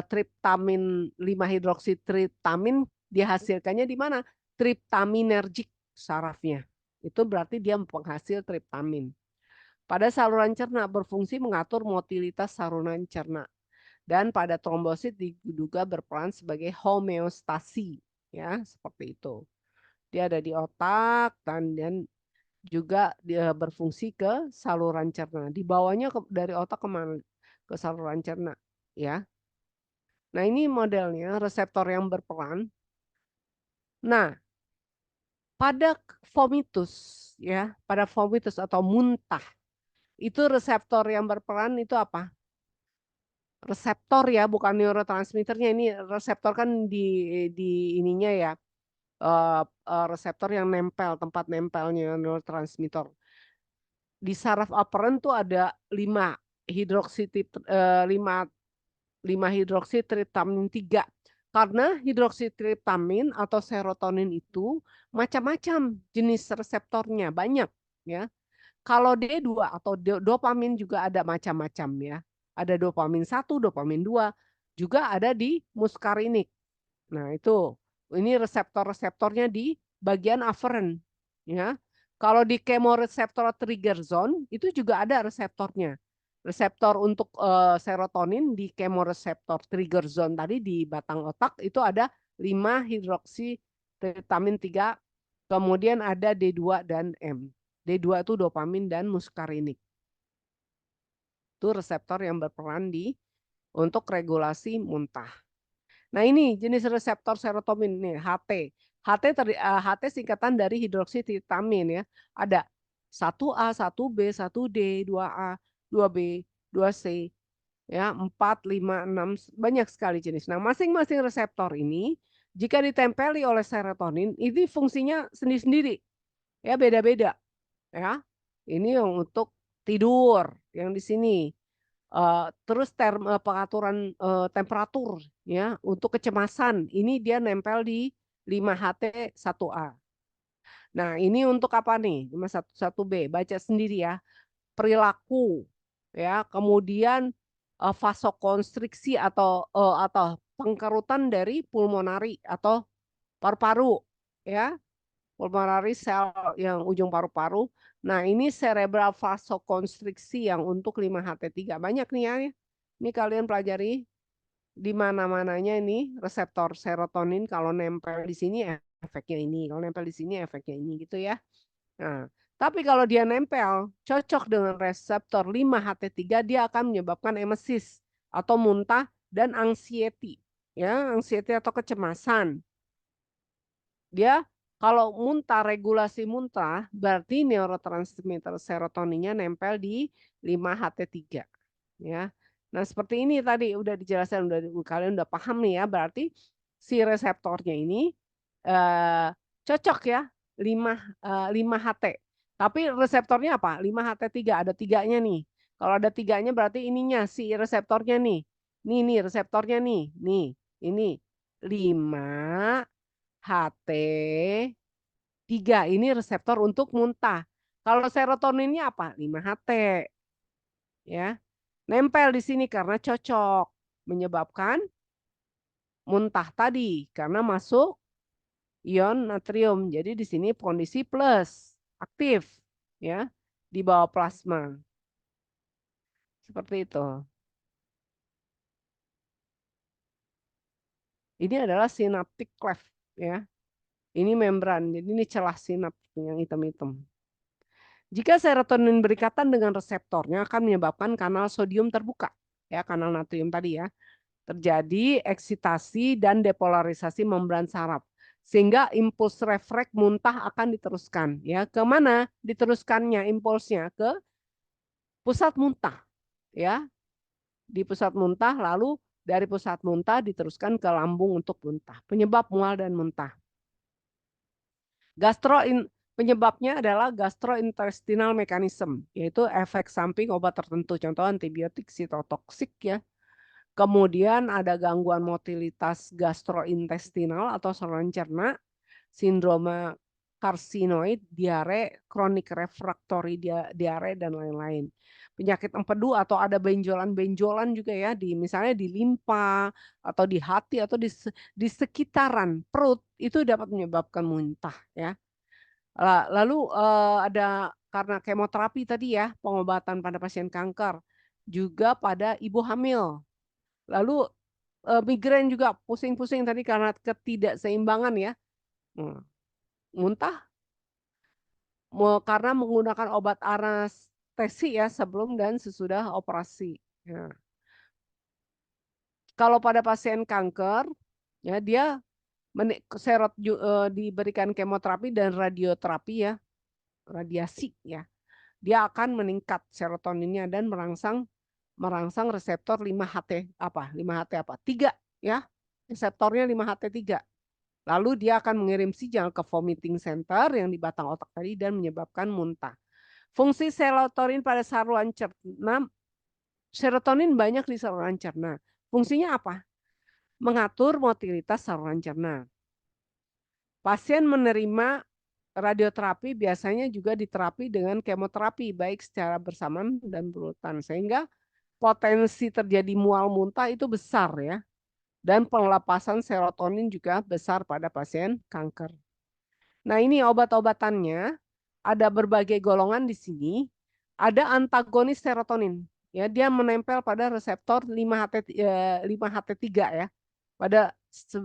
[SPEAKER 1] triptamin 5-hidroksitriptamin dihasilkannya di mana? Triptaminergic sarafnya. Itu berarti dia penghasil triptamin. Pada saluran cerna berfungsi mengatur motilitas saluran cerna. Dan pada trombosit diduga berperan sebagai homeostasi ya, seperti itu. Dia ada di otak dan juga dia berfungsi ke saluran cerna. Dibawanya dari otak kemana? Ke saluran cerna ya. Nah, ini modelnya reseptor yang berperan. Nah, pada vomitus ya, pada vomitus atau muntah itu reseptor yang berperan itu apa? Reseptor ya, bukan neurotransmitternya. Ini reseptor kan di ininya ya, reseptor yang nempel, tempat nempelnya neurotransmitter. Di saraf aferen tuh ada 5 hidroksitriptamin 3. Karena hidroksitriptamin atau serotonin itu macam-macam jenis reseptornya, banyak ya. Kalau D2 atau dopamin juga ada macam-macam ya. Ada dopamin 1, dopamin 2, juga ada di muskarinik. Nah, itu ini reseptor-reseptornya di bagian aferen ya. Kalau di kemoreseptor trigger zone itu juga ada reseptornya. Reseptor untuk serotonin di kemoreseptor trigger zone tadi di batang otak itu ada 5-hidroksitriptamin 3, kemudian ada D2 dan M. D2 itu dopamin dan muskarinik. Itu reseptor yang berperan di untuk regulasi muntah. Nah, ini jenis reseptor serotonin nih, HT. HT singkatan dari hidroksititamin ya. Ada 1A, 1B, 1D, 2A, 2B, 2C, ya, 4, 5, 6, banyak sekali jenis. Nah, masing-masing reseptor ini jika ditempeli oleh serotonin, ini fungsinya sendiri-sendiri. Ya, beda-beda, ya. Ini yang untuk tidur, yang di sini. Terus pengaturan temperatur ya untuk kecemasan ini dia nempel di 5HT1A. Nah, ini untuk apa nih? 511B, baca sendiri ya. Perilaku ya, kemudian vasokonstriksi atau pengkerutan dari pulmonari atau paru-paru ya. Pulmonary cell yang ujung paru-paru. Nah, ini cerebral vasokonstriksi yang untuk 5HT3. Banyak nih ya. Ini kalian pelajari di mana-mananya ini reseptor serotonin kalau nempel di sini efeknya ini, kalau nempel di sini efeknya ini gitu ya. Nah, tapi kalau dia nempel cocok dengan reseptor 5HT3 dia akan menyebabkan emesis atau muntah dan anxiety. Ya, anxiety atau kecemasan. Dia kalau muntah, regulasi muntah, berarti neurotransmitter serotoninnya nempel di 5HT3. Ya. Nah, seperti ini tadi udah dijelaskan, kalian udah paham nih ya, berarti si reseptornya ini cocok ya 5HT. Tapi reseptornya apa? 5HT3, ada 3-nya nih. Kalau ada 3-nya berarti ininya si reseptornya nih. Nih reseptornya nih. Nih, ini 5 HT3 ini reseptor untuk muntah. Kalau serotoninnya apa? 5HT. Ya. Nempel di sini karena cocok menyebabkan muntah tadi karena masuk ion natrium. Jadi di sini kondisi plus, aktif ya, di bawah plasma. Seperti itu. Ini adalah synaptic cleft ya. Ini membran. Jadi ini celah sinap yang hitam-hitam. Jika serotonin berikatan dengan reseptornya akan menyebabkan kanal sodium terbuka, ya kanal natrium tadi ya. Terjadi eksitasi dan depolarisasi membran saraf. Sehingga impuls refleks muntah akan diteruskan. Ya, ke mana diteruskannya impulsnya? Ke pusat muntah. Ya, di pusat muntah lalu dari pusat muntah diteruskan ke lambung untuk muntah. Penyebab mual dan muntah. Penyebabnya adalah gastrointestinal mechanism, yaitu efek samping obat tertentu, contoh antibiotik, sitotoksik ya. Kemudian ada gangguan motilitas gastrointestinal atau saluran cerna, sindroma karsinoid, diare, kronik refraktori diare dan lain-lain. Penyakit empedu atau ada benjolan-benjolan juga ya di misalnya di limpa atau di hati atau di sekitaran perut itu dapat menyebabkan muntah ya. Lalu ada karena kemoterapi tadi ya, pengobatan pada pasien kanker, juga pada ibu hamil. Lalu migrain juga pusing-pusing tadi karena ketidakseimbangan ya. Muntah karena menggunakan obat anestesi ya sebelum dan sesudah operasi. Ya. Kalau pada pasien kanker, ya dia diberikan kemoterapi dan radioterapi ya, radiasi ya. Dia akan meningkat serotoninnya dan merangsang reseptor 5HT apa? 5HT apa? 3 ya. Reseptornya 5HT3. Lalu dia akan mengirim sinyal ke vomiting center yang di batang otak tadi dan menyebabkan muntah. Fungsi serotonin pada saluran cerna, serotonin banyak di saluran cerna. Fungsinya apa? Mengatur motilitas saluran cerna. Pasien menerima radioterapi biasanya juga diterapi dengan kemoterapi baik secara bersamaan dan berurutan sehingga potensi terjadi mual muntah itu besar ya. Dan pelepasan serotonin juga besar pada pasien kanker. Nah, ini obat-obatannya ada berbagai golongan di sini. Ada antagonis serotonin. Ya, dia menempel pada reseptor 5HT3 ya.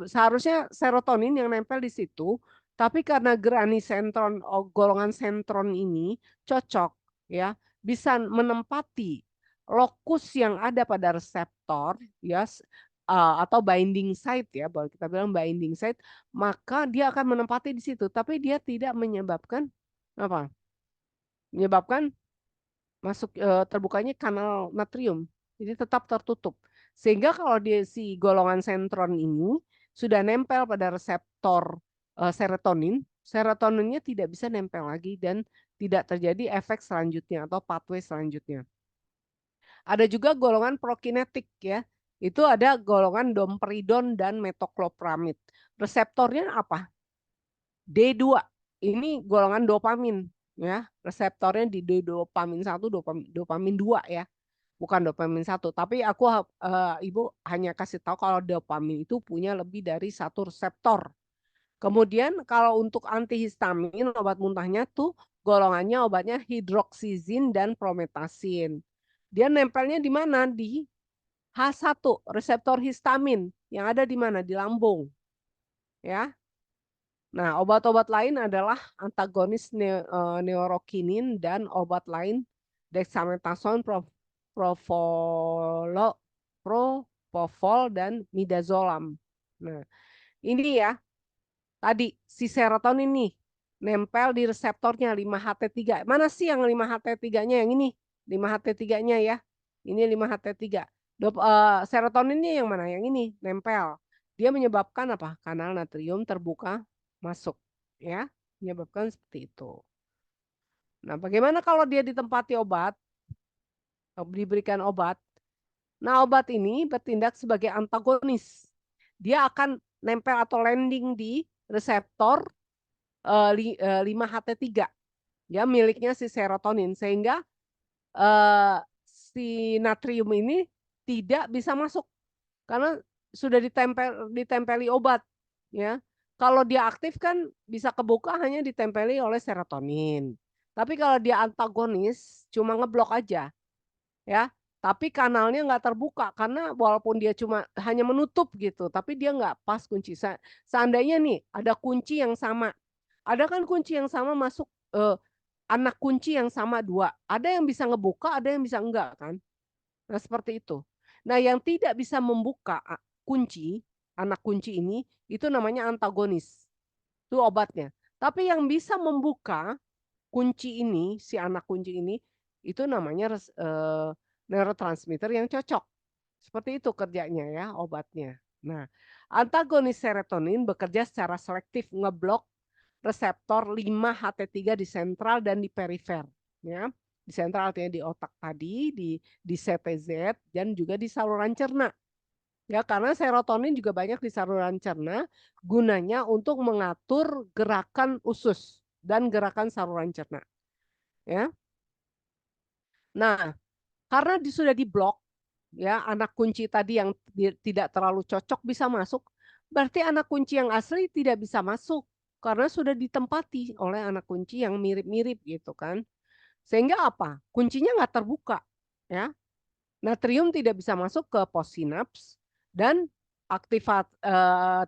[SPEAKER 1] Seharusnya serotonin yang nempel di situ, tapi karena gerani sentron golongan sentron ini cocok ya, bisa menempati lokus yang ada pada reseptor ya atau binding site ya, boleh kita bilang binding site, maka dia akan menempati di situ, tapi dia tidak menyebabkan apa? Menyebabkan masuk terbukanya kanal natrium. Jadi tetap tertutup. Sehingga kalau si golongan sentron ini sudah nempel pada reseptor serotonin, serotoninnya tidak bisa nempel lagi dan tidak terjadi efek selanjutnya atau pathway selanjutnya. Ada juga golongan prokinetik ya. Itu ada golongan domperidon dan metoclopramid. Reseptornya apa? D2. Ini golongan dopamin ya. Reseptornya di dopamin 1, dopamin 2 ya. Bukan dopamin 1, tapi aku Ibu hanya kasih tahu kalau dopamin itu punya lebih dari satu reseptor. Kemudian kalau untuk antihistamin obat muntahnya tuh golongannya obatnya hidroksizin dan prometasin. Dia nempelnya di mana? Di H1, reseptor histamin yang ada di mana? Di lambung. Ya. Nah, obat-obat lain adalah antagonis neurokinin dan obat lain dexamethasone, propofol dan midazolam. Nah, ini ya. Tadi si serotonin nih nempel di reseptornya 5-HT3. Mana sih yang 5-HT3-nya yang ini? 5-HT3-nya ya. Ini 5-HT3. Serotoninnya yang mana? Yang ini nempel. Dia menyebabkan apa? Kanal natrium terbuka masuk ya. Menyebabkan seperti itu. Nah, bagaimana kalau dia ditempati obat? Diberikan obat. Nah, obat ini bertindak sebagai antagonis. Dia akan nempel atau landing di reseptor 5-HT3 ya miliknya si serotonin sehingga si natrium ini tidak bisa masuk karena sudah ditempeli obat ya. Kalau dia aktif kan bisa kebuka hanya ditempeli oleh serotonin. Tapi kalau dia antagonis cuma ngeblok aja ya. Tapi kanalnya nggak terbuka karena walaupun dia cuma hanya menutup gitu, tapi dia nggak pas kunci. Seandainya nih ada kunci yang sama, ada kan kunci yang sama masuk anak kunci yang sama 2. Ada yang bisa ngebuka, ada yang bisa enggak kan. Nah seperti itu. Nah yang tidak bisa membuka kunci, anak kunci ini, itu namanya antagonis. Itu obatnya. Tapi yang bisa membuka kunci ini, si anak kunci ini, itu namanya neurotransmitter yang cocok. Seperti itu kerjanya ya obatnya. Nah, antagonis serotonin bekerja secara selektif ngeblok reseptor 5-HT3 di sentral dan di perifer. Ya. Di sentral artinya di otak tadi, di CTZ, dan juga di saluran cerna. Ya, karena serotonin juga banyak di saluran cerna, gunanya untuk mengatur gerakan usus dan gerakan saluran cerna. Ya. Nah, karena sudah diblok, ya anak kunci tadi yang tidak terlalu cocok bisa masuk, berarti anak kunci yang asli tidak bisa masuk karena sudah ditempati oleh anak kunci yang mirip-mirip gitu kan. Sehingga apa? Kuncinya nggak terbuka, ya. Natrium tidak bisa masuk ke pos sinaps dan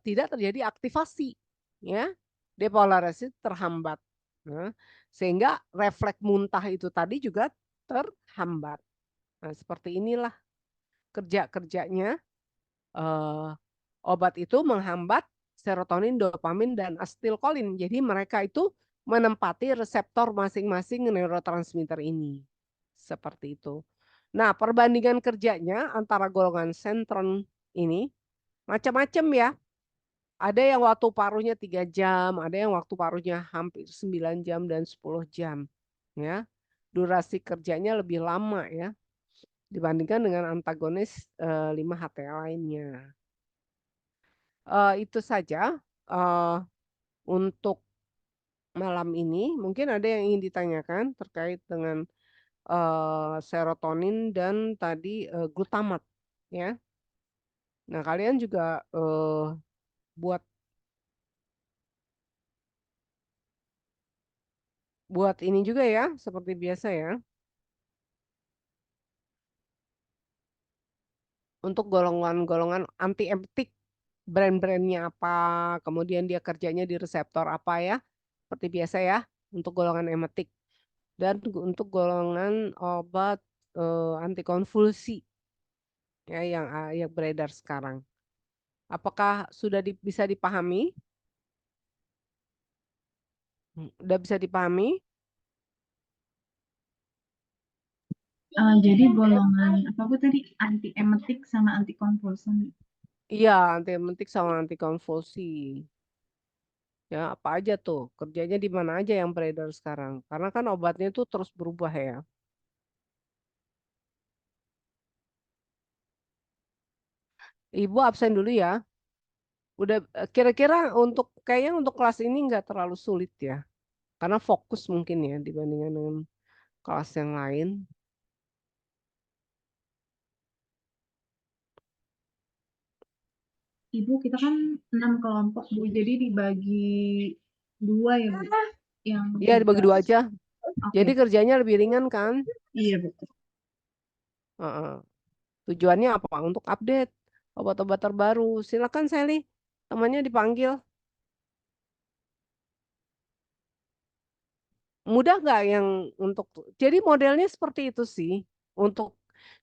[SPEAKER 1] tidak terjadi aktivasi, ya. Depolarisasi terhambat. Nah, sehingga refleks muntah itu tadi juga terhambat. Nah, seperti inilah kerja-kerjanya obat itu menghambat serotonin, dopamin, dan asetilkolin. Jadi mereka itu menempati reseptor masing-masing neurotransmitter ini. Seperti itu. Nah, perbandingan kerjanya antara golongan sentron ini macam-macam ya. Ada yang waktu paruhnya 3 jam, ada yang waktu paruhnya hampir 9 jam dan 10 jam. Ya. Durasi kerjanya lebih lama ya dibandingkan dengan antagonis 5-HT lainnya. Itu saja untuk malam ini. Mungkin ada yang ingin ditanyakan terkait dengan serotonin dan tadi glutamat, ya. Nah, kalian juga buat ini juga ya, seperti biasa ya. Untuk golongan-golongan anti-emetik, brand-brandnya apa, kemudian dia kerjanya di reseptor apa ya, seperti biasa ya, untuk golongan emetik. Dan untuk golongan obat antikonvulsi ya yang beredar sekarang. Apakah sudah bisa dipahami? Udah bisa dipahami?
[SPEAKER 6] Jadi golongan apa bu tadi? Antiemetik sama antikonvulsan.
[SPEAKER 1] Iya, antiemetik sama antikonvulsi. Ya, apa aja tuh? Kerjanya di mana aja yang beredar sekarang? Karena kan obatnya tuh terus berubah ya. Ibu absen dulu ya. Udah kira-kira kayaknya untuk kelas ini nggak terlalu sulit ya. Karena fokus mungkin ya dibandingkan dengan kelas yang lain.
[SPEAKER 6] Ibu kita kan 6 kelompok bu, jadi dibagi 2 ya bu. Yang
[SPEAKER 1] Iya, dibagi 2 aja.
[SPEAKER 6] Oke.
[SPEAKER 1] Jadi kerjanya lebih ringan kan?
[SPEAKER 6] Iya betul.
[SPEAKER 1] Heeh. Tujuannya apa? Untuk update obat-obat terbaru. Silakan Sally, temannya dipanggil. Mudah nggak yang jadi modelnya seperti itu sih.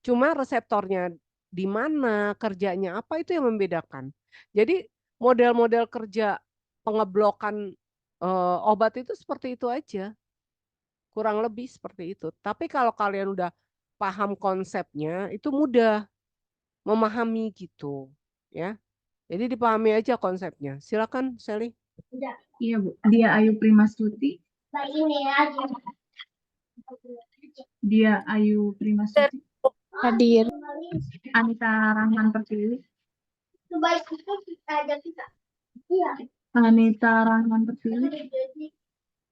[SPEAKER 1] Cuma reseptornya di mana, kerjanya apa itu yang membedakan. Jadi model-model kerja pengeblokan obat itu seperti itu aja. Kurang lebih seperti itu. Tapi kalau kalian udah paham konsepnya, itu mudah memahami gitu. Ya. Jadi dipahami aja konsepnya. Silakan Sally.
[SPEAKER 6] Iya bu. Dia Ayu Primastuti. Dia Ayu Primastuti.
[SPEAKER 4] Hadir.
[SPEAKER 6] Anita Rahman Pertiwi. Anita Rahman Pertiwi.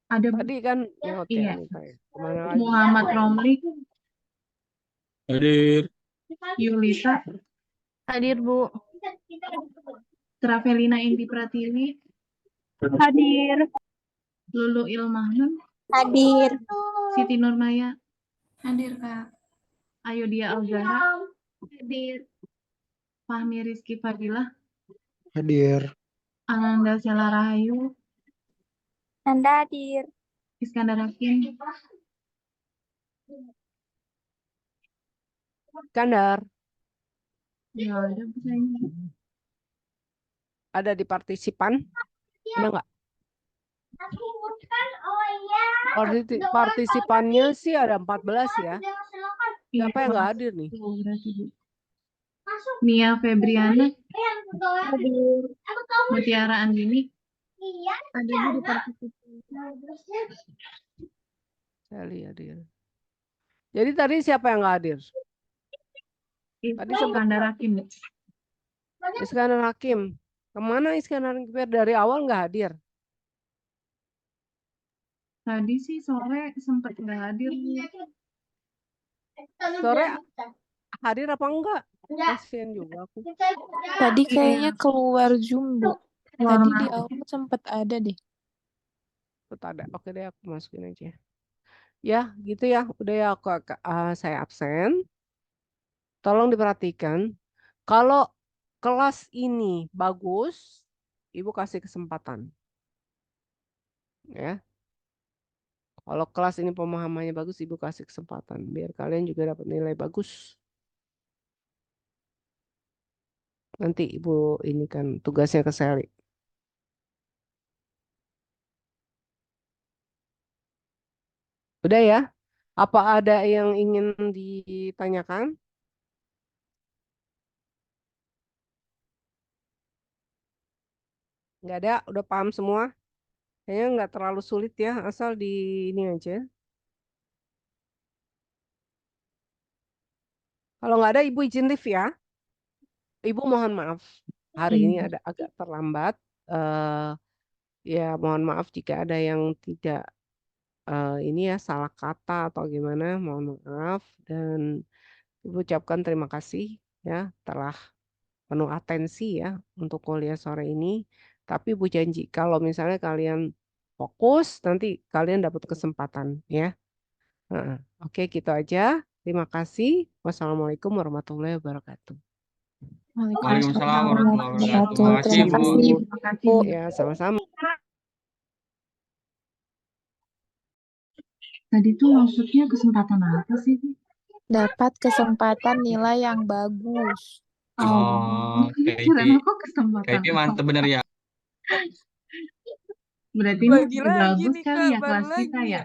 [SPEAKER 6] Ada Bu.
[SPEAKER 1] Tadi kan nyaut ya
[SPEAKER 6] Iya.
[SPEAKER 1] Anita ya. Kemana lagi?
[SPEAKER 6] Muhammad Romli.
[SPEAKER 5] Hadir.
[SPEAKER 6] Yulita.
[SPEAKER 2] Hadir, Bu.
[SPEAKER 6] Travelina Indi Pratiwi.
[SPEAKER 2] Hadir.
[SPEAKER 6] Lulu Ilmahnun.
[SPEAKER 4] Hadir.
[SPEAKER 6] Siti Nurmaya.
[SPEAKER 4] Hadir, Kak.
[SPEAKER 6] Ayudia Alzara.
[SPEAKER 3] Hadir.
[SPEAKER 6] Fahmi Rizky Fadilah.
[SPEAKER 7] Hadir.
[SPEAKER 6] Ananda Sela Rahayu.
[SPEAKER 4] Anda hadir.
[SPEAKER 6] Iskandar Hakim.
[SPEAKER 1] Kandar,
[SPEAKER 6] Ya ada Bu sayangnya.
[SPEAKER 1] ada di partisipan? Ada nggak? Partisipannya sih ada 14 ya.
[SPEAKER 6] Iya,
[SPEAKER 1] Siapa yang nggak hadir nih?
[SPEAKER 6] tuh, berarti, Bu. Nia Febriana. Mutiara Andini. Ada Bu di partisipan.
[SPEAKER 1] Sally hadir. Jadi tadi siapa yang nggak hadir? Tadi sempat
[SPEAKER 6] Iskandar Hakim. Bu.
[SPEAKER 1] Iskandar Hakim. Kemana Iskandar Hakim? Dari awal nggak hadir.
[SPEAKER 6] Tadi sih sore sempat nggak hadir. Bu.
[SPEAKER 1] Sore hadir apa enggak? Kasian juga aku.
[SPEAKER 4] Tadi kayaknya keluar Zoom, Bu. Tadi di
[SPEAKER 6] Norma.
[SPEAKER 4] awal sempat ada deh.
[SPEAKER 1] Betul ada. Oke deh aku masukin aja. Ya gitu ya. Udah ya saya absen. Tolong diperhatikan. Kalau kelas ini bagus, Ibu kasih kesempatan. Ya. Kalau kelas ini pemahamannya bagus, Ibu kasih kesempatan. Biar kalian juga dapat nilai bagus. Nanti Ibu ini kan tugasnya ke Sally. Udah ya? Apa ada yang ingin ditanyakan? Nggak ada, udah paham semua? Kayaknya nggak terlalu sulit ya, asal di ini aja. Kalau nggak ada, Ibu izin live ya. Ibu mohon maaf, hari ini ada agak terlambat. Ya mohon maaf jika ada yang tidak ini ya salah kata atau gimana, mohon maaf. Dan Ibu ucapkan terima kasih ya telah penuh atensi ya untuk kuliah sore ini. Tapi Ibu janji kalau misalnya kalian fokus, nanti kalian dapat kesempatan ya. Oke, gitu aja. Terima kasih. Wassalamualaikum warahmatullahi wabarakatuh.
[SPEAKER 5] Waalaikumsalam warahmatullahi wabarakatuh.
[SPEAKER 4] Terima
[SPEAKER 5] Makasih, Bu.
[SPEAKER 4] kasih,
[SPEAKER 6] Terima kasih.
[SPEAKER 4] Bu.
[SPEAKER 1] Ya, sama-sama.
[SPEAKER 6] Tadi tuh maksudnya kesempatan apa sih? Bu?
[SPEAKER 4] Dapat kesempatan nilai yang bagus.
[SPEAKER 5] Oh,
[SPEAKER 6] Kirain aku kesempatan
[SPEAKER 5] Kak Ipi mantep bener ya.
[SPEAKER 6] Berarti ini
[SPEAKER 4] Bagi
[SPEAKER 6] udah
[SPEAKER 4] lagi
[SPEAKER 6] bagus
[SPEAKER 4] nih,
[SPEAKER 6] kali
[SPEAKER 4] Kak,
[SPEAKER 6] ya
[SPEAKER 4] baru
[SPEAKER 6] kelas kita
[SPEAKER 4] lagi.
[SPEAKER 6] ya.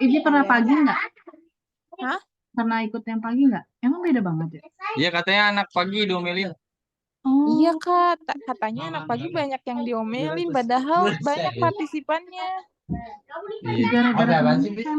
[SPEAKER 6] Ini pernah
[SPEAKER 4] Iya.
[SPEAKER 6] pagi nggak?
[SPEAKER 4] Hah?
[SPEAKER 6] Pernah ikut yang pagi nggak? Emang beda banget ya?
[SPEAKER 5] Iya katanya anak pagi diomelin.
[SPEAKER 4] Iya,
[SPEAKER 6] Oh,
[SPEAKER 4] Kak. Katanya anak pagi banyak yang diomelin, padahal banyak partisipannya.
[SPEAKER 5] Iya.
[SPEAKER 6] gara-gara kamu emang